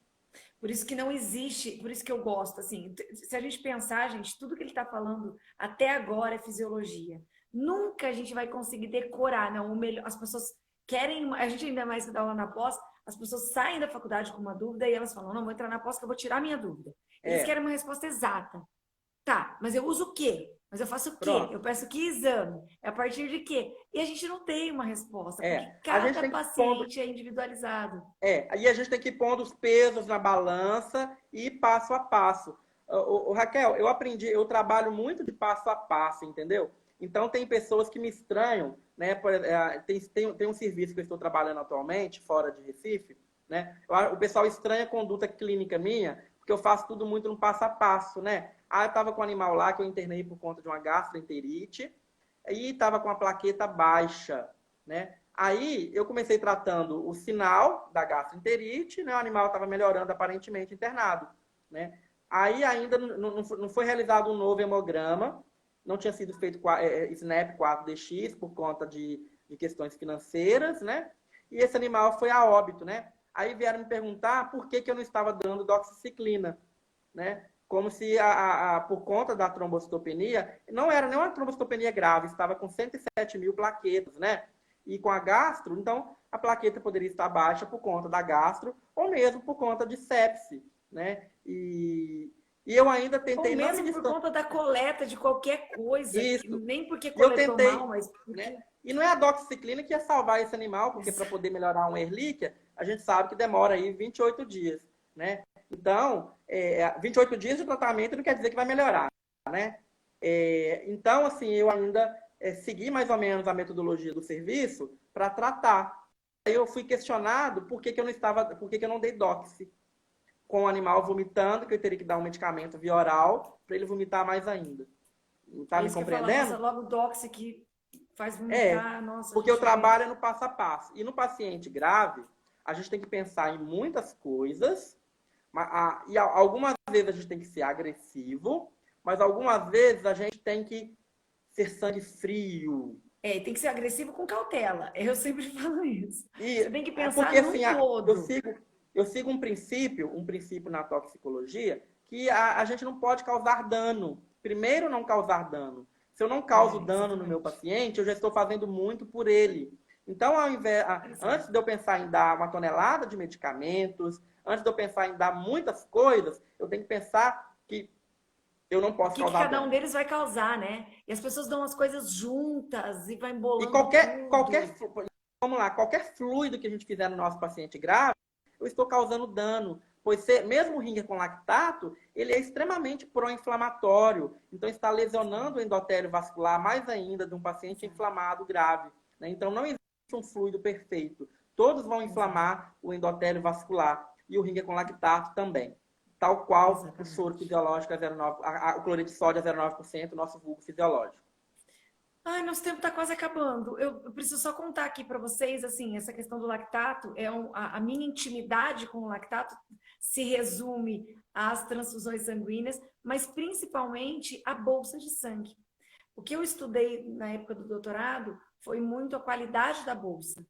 Por isso que não existe, por isso que eu gosto, assim, se a gente pensar, gente, tudo que ele está falando até agora é fisiologia. Nunca a gente vai conseguir decorar, não, o melhor, as pessoas querem, a gente ainda mais que dá aula na pós, as pessoas saem da faculdade com uma dúvida e elas falam, não, vou entrar na pós que eu vou tirar a minha dúvida. Eles querem uma resposta exata. Tá, mas eu uso o quê? Mas eu faço o quê? Pronto. Eu peço que exame? É a partir de quê? E a gente não tem uma resposta, porque cada paciente é individualizado. Aí a gente tem que ir pondo os pesos na balança e ir passo a passo. Raquel, eu trabalho muito de passo a passo, entendeu? Então tem pessoas que me estranham, né? Tem um serviço que eu estou trabalhando atualmente, fora de Recife, né? O pessoal estranha a conduta clínica minha, porque eu faço tudo muito no passo a passo, né? Eu estava com um animal lá que eu internei por conta de uma gastroenterite e estava com a plaqueta baixa, né? Aí eu comecei tratando o sinal da gastroenterite, né? O animal estava melhorando aparentemente internado, né? Aí ainda não foi realizado um novo hemograma, não tinha sido feito SNAP 4DX por conta de questões financeiras, né? E esse animal foi a óbito, né? Aí vieram me perguntar por que eu não estava dando doxiciclina, né? Como se, por conta da trombocitopenia, não era nem uma trombocitopenia grave, estava com 107 mil plaquetas, né? E com a gastro, então, a plaqueta poderia estar baixa por conta da gastro, ou mesmo por conta de sepse, né? E E eu ainda Ou tentei não me mesmo por distanciar. conta da coleta de qualquer coisa, Isso. nem porque E eu coletou tentei, mal, mas porque... né? E não é a doxiciclina que ia salvar esse animal, porque para poder melhorar uma Ehrlichia, a gente sabe que demora aí 28 dias, né? Então, 28 dias de tratamento não quer dizer que vai melhorar, né? Então, assim, eu ainda segui mais ou menos a metodologia do serviço para tratar. Aí eu fui questionado por que eu não dei doxy com o animal vomitando, que eu teria que dar um medicamento via oral para ele vomitar mais ainda. Não tá É me isso que eu ia falar, nossa, compreendendo? logo o doxy que faz É, vomitar, nossa, a porque o gente vê. trabalho é no passo a passo. E no paciente grave, a gente tem que pensar em muitas coisas, e algumas vezes a gente tem que ser agressivo, mas algumas vezes a gente tem que ser sangue frio. Tem que ser agressivo com cautela. Eu sempre falo isso. E Você tem que é pensar porque num assim, todo. eu sigo um princípio na toxicologia, que a gente não pode causar dano. Primeiro, não causar dano. Se eu não causo dano no meu Exatamente. paciente, eu já estou fazendo muito por ele. Então, antes Exato. de eu pensar em dar uma tonelada de medicamentos, antes de eu pensar em dar muitas coisas, eu tenho que pensar que eu não O posso que que causar cada um dano. deles vai causar, né? E as pessoas dão as coisas juntas e vai E embolando tudo. vamos lá, qualquer fluido que a gente fizer no nosso paciente grave, eu estou causando dano. Pois mesmo o ringue com lactato, ele é extremamente pró-inflamatório. Então, está lesionando o endotélio vascular mais ainda de um paciente Exato. inflamado grave, né? Então, não existe um fluido perfeito. Todos vão Exato. inflamar o endotélio vascular. E o ringue com lactato também. Tal qual o soro Exatamente. fisiológico é 0,9%, o cloreto de sódio é 0,9%, o nosso vulgo fisiológico. Ai, nosso tempo está quase acabando. Eu preciso só contar aqui para vocês, assim, essa questão do lactato, a minha intimidade com o lactato se resume às transfusões sanguíneas, mas principalmente à bolsa de sangue. O que eu estudei na época do doutorado foi muito a qualidade da bolsa.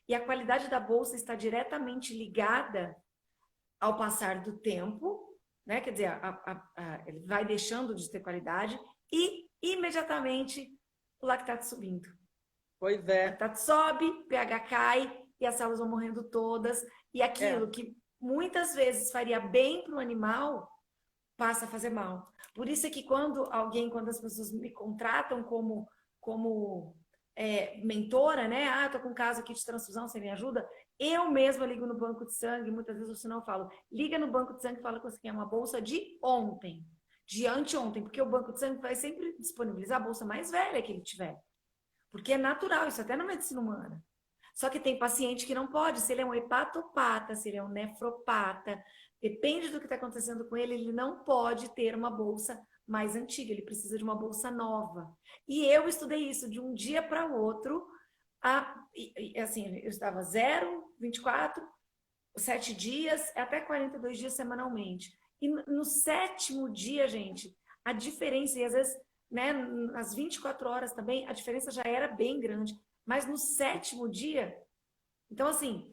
E a qualidade da bolsa está diretamente ligada ao passar do tempo, né? Quer dizer, ele vai deixando de ter qualidade e imediatamente o lactato subindo. Pois O é. lactato sobe, pH cai e as células vão morrendo todas. E É, aquilo que muitas vezes faria bem para o animal passa a fazer mal. Por isso é que quando as pessoas me contratam como mentora, né? Ah, eu tô com um caso aqui de transfusão, você me ajuda? Eu mesma ligo no banco de sangue, muitas vezes o sinal falo, liga no banco de sangue e fala que você quer uma bolsa de ontem, de anteontem, porque o banco de sangue vai sempre disponibilizar a bolsa mais velha que ele tiver. Porque é natural, isso até na medicina humana. Só que tem paciente que não pode, se ele é um hepatopata, se ele é um nefropata, depende do que está acontecendo com ele, ele não pode ter uma bolsa mais antiga, ele precisa de uma bolsa nova. E eu estudei isso de um dia para o outro, assim, eu estava 0, 24, 7 dias, até 42 dias semanalmente. E no sétimo dia, gente, a diferença, e às vezes, né, nas 24 horas também, a diferença já era bem grande. Mas no sétimo dia, então assim,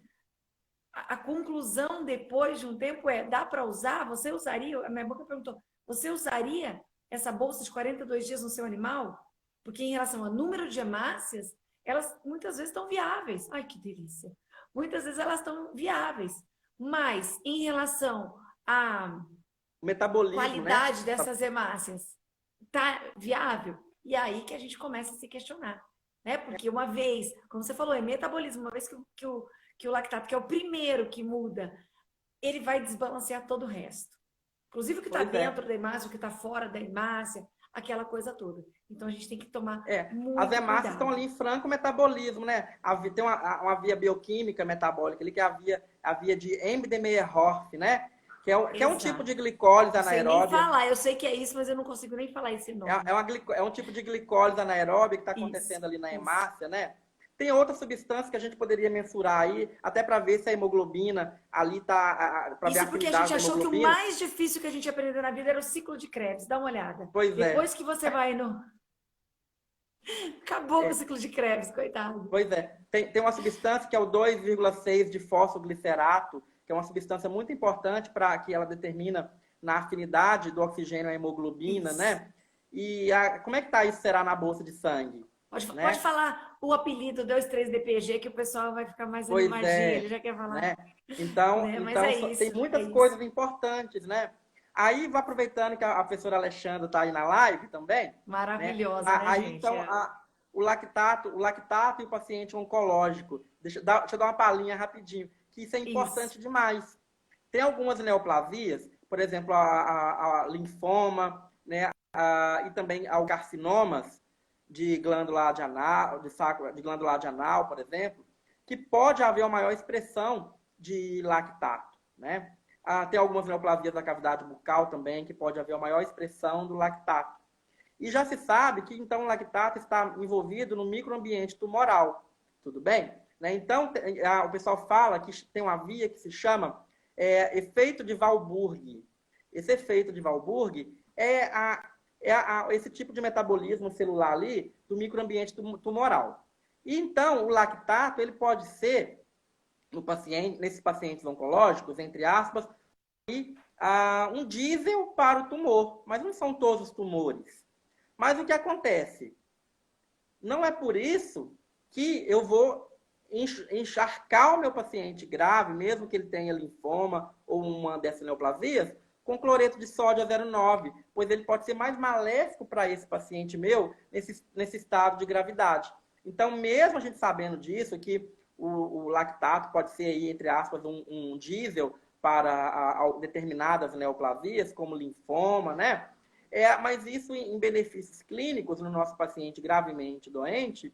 a conclusão depois de um tempo dá para usar? Você usaria? A minha boca perguntou, você usaria essa bolsa de 42 dias no seu animal? Porque em relação ao número de hemácias, elas muitas vezes estão viáveis. Ai, que delícia! Muitas vezes elas estão viáveis. Mas em relação à o metabolismo, né? qualidade dessas hemácias, tá viável? E é aí que a gente começa a se questionar, né? Porque uma vez, como você falou, é metabolismo, uma vez que o lactato, que é o primeiro que muda, ele vai desbalancear todo o resto. Inclusive o que está Pois é. dentro da hemácia, o que está fora da hemácia, aquela coisa toda. Então a gente tem que tomar As muito hemácias estão cuidado. ali em franco metabolismo, né? Tem uma via bioquímica metabólica ali, que é a via de Embden-Meyerhof, né? Que é um tipo de Exato. glicólise Não sei nem anaeróbia. falar, eu sei que é isso, mas eu não consigo nem falar esse nome. É um tipo de glicólise anaeróbia que está Isso, acontecendo ali na isso. hemácia, né? Tem outras substâncias que a gente poderia mensurar aí, até para ver se a hemoglobina ali está, para ver a Isso porque a gente afinidade da achou que o hemoglobina. mais difícil que a gente aprendeu na vida era o ciclo de Krebs. Dá uma olhada. Pois é. Depois que você vai no. Acabou com o ciclo de Krebs, coitado. Pois é. Tem uma substância que é o 2,6 de fosfoglicerato, que é uma substância muito importante para que ela determina na afinidade do oxigênio à hemoglobina, Isso. né? E como é que tá isso será na bolsa de sangue, Pode né? falar o apelido 23DPG que o pessoal vai ficar mais Pois animadinho. Ele é, já quer falar, né? Então, né? Mas então é tem isso, é muitas isso. coisas importantes, né? Aí, vou aproveitando que a professora Alexandra está aí na live também, né? Maravilhosa, né, Aí, gente? então, o lactato e o paciente oncológico. Deixa eu dar uma palhinha rapidinho, que isso é importante Isso. demais. Tem algumas neoplasias, por exemplo, a linfoma, né? E também os carcinomas de glândula de anal, de glândula de anal, por exemplo, que pode haver uma maior expressão de lactato, né? Tem algumas neoplasias da cavidade bucal também, que pode haver uma maior expressão do lactato. E já se sabe que, então, o lactato está envolvido no microambiente tumoral, tudo bem? Né? Então, o pessoal fala que tem uma via que se chama efeito de Walburg. Esse efeito de Walburg esse tipo de metabolismo celular ali do microambiente tumoral. E, então, o lactato ele pode ser, nesses pacientes oncológicos, entre aspas, um diesel para o tumor, mas não são todos os tumores. Mas o que acontece? Não é por isso que eu vou encharcar o meu paciente grave, mesmo que ele tenha linfoma ou uma dessas neoplasias, com cloreto de sódio a 0,9, pois ele pode ser mais maléfico para esse paciente meu nesse estado de gravidade. Então, mesmo a gente sabendo disso, que o lactato pode ser, aí, entre aspas, um diesel para determinadas neoplasias, como linfoma, né? Mas isso, em benefícios clínicos, no nosso paciente gravemente doente,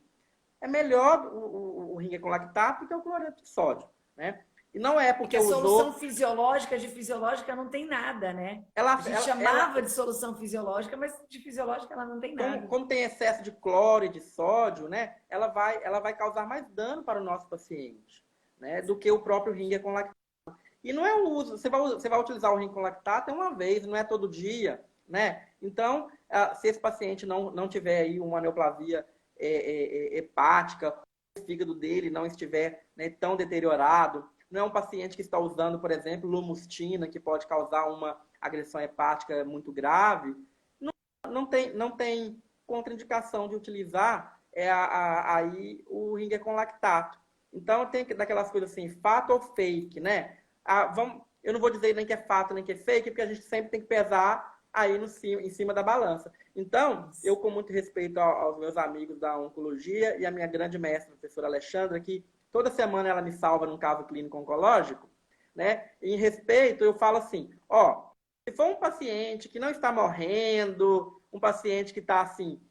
é melhor o ringue com lactato que o cloreto de sódio, né? E não é porque a solução usou... fisiológica não tem nada, né? A gente chamava de solução fisiológica, mas de fisiológica ela não tem nada. Como tem excesso de cloro e de sódio, né? Ela vai causar mais dano para o nosso paciente, né? Do que o próprio ringue com lactato. E não é o uso, você vai utilizar o ringue com lactato uma vez, não é todo dia, né? Então, se esse paciente não tiver aí uma neoplasia hepática, o fígado dele não estiver, né, tão deteriorado, não é um paciente que está usando, por exemplo, lumustina, que pode causar uma agressão hepática muito grave, não tem contraindicação de utilizar aí o ringue com lactato. Então, tem daquelas coisas assim, fato ou fake, né? Eu não vou dizer nem que é fato, nem que é fake, porque a gente sempre tem que pesar aí em cima da balança. Então, eu, com muito respeito aos meus amigos da oncologia e a minha grande mestra, a professora Alexandra, que toda semana ela me salva num caso clínico oncológico, né? Em respeito, eu falo assim, se for um paciente que não está morrendo, um paciente que está assim,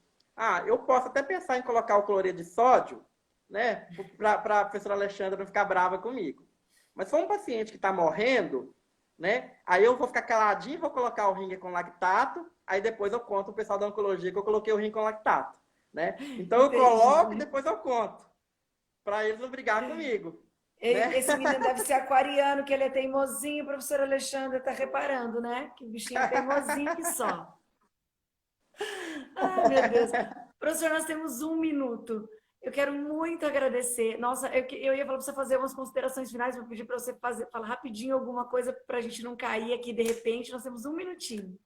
eu posso até pensar em colocar o cloreto de sódio, né? Para a professora Alexandra não ficar brava comigo. Mas se for um paciente que está morrendo, né? Aí eu vou ficar caladinho, vou colocar o ringue com lactato, aí depois eu conto o pessoal da oncologia que eu coloquei o ringue com lactato, né? Então eu coloco e depois eu conto, para eles não brigar comigo. Né? Esse menino deve ser aquariano, que ele é teimosinho, a professora Alexandra está reparando, né? Que bichinho é teimosinho que só. Ai, meu Deus. Professor, nós temos 1 minuto. Eu quero muito agradecer. Nossa, eu ia falar para você fazer umas considerações finais, vou pedir para você falar rapidinho alguma coisa para a gente não cair aqui de repente. Nós temos 1 minutinho.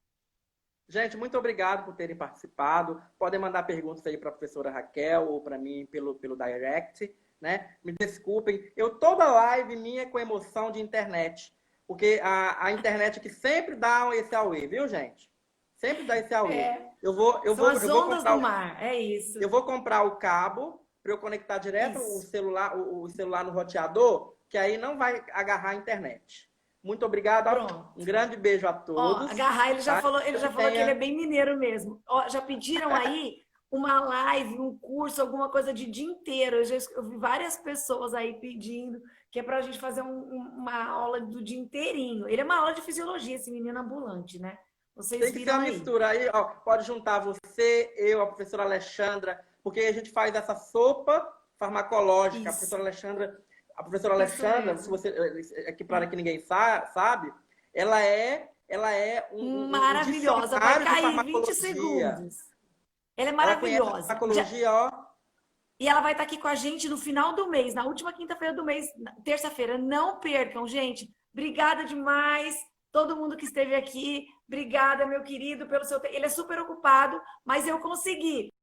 Gente, muito obrigado por terem participado. Podem mandar perguntas aí para a professora Raquel ou para mim pelo direct, né? Me desculpem. Toda live minha é com emoção de internet, porque a internet aqui sempre dá esse auê, viu, gente? Sempre dá esse auê. São as ondas do mar, é isso. Eu vou comprar o cabo para eu conectar direto o celular no roteador, que aí não vai agarrar a internet. Muito obrigado. Pronto. Um grande beijo a todos. Agarrar, ele já falou que ele é bem mineiro mesmo. Já pediram aí uma live, um curso, alguma coisa de dia inteiro. Eu vi várias pessoas aí pedindo, que é para a gente fazer uma aula do dia inteirinho. Ele é uma aula de fisiologia, esse menino ambulante, né? Vocês tem que ser uma mistura. Aí, pode juntar você, eu, a professora Alexandra, porque a gente faz essa sopa farmacológica. Isso. A professora Alexandra, se você, aqui para que ninguém sabe, ela é maravilhosa. Vai cair 20 segundos. Ela é maravilhosa. E ela vai estar aqui com a gente no final do mês, na última quinta-feira do mês, terça-feira. Não percam, gente. Obrigada demais. Todo mundo que esteve aqui, obrigada, meu querido, pelo seu tempo. Ele é super ocupado, mas eu consegui.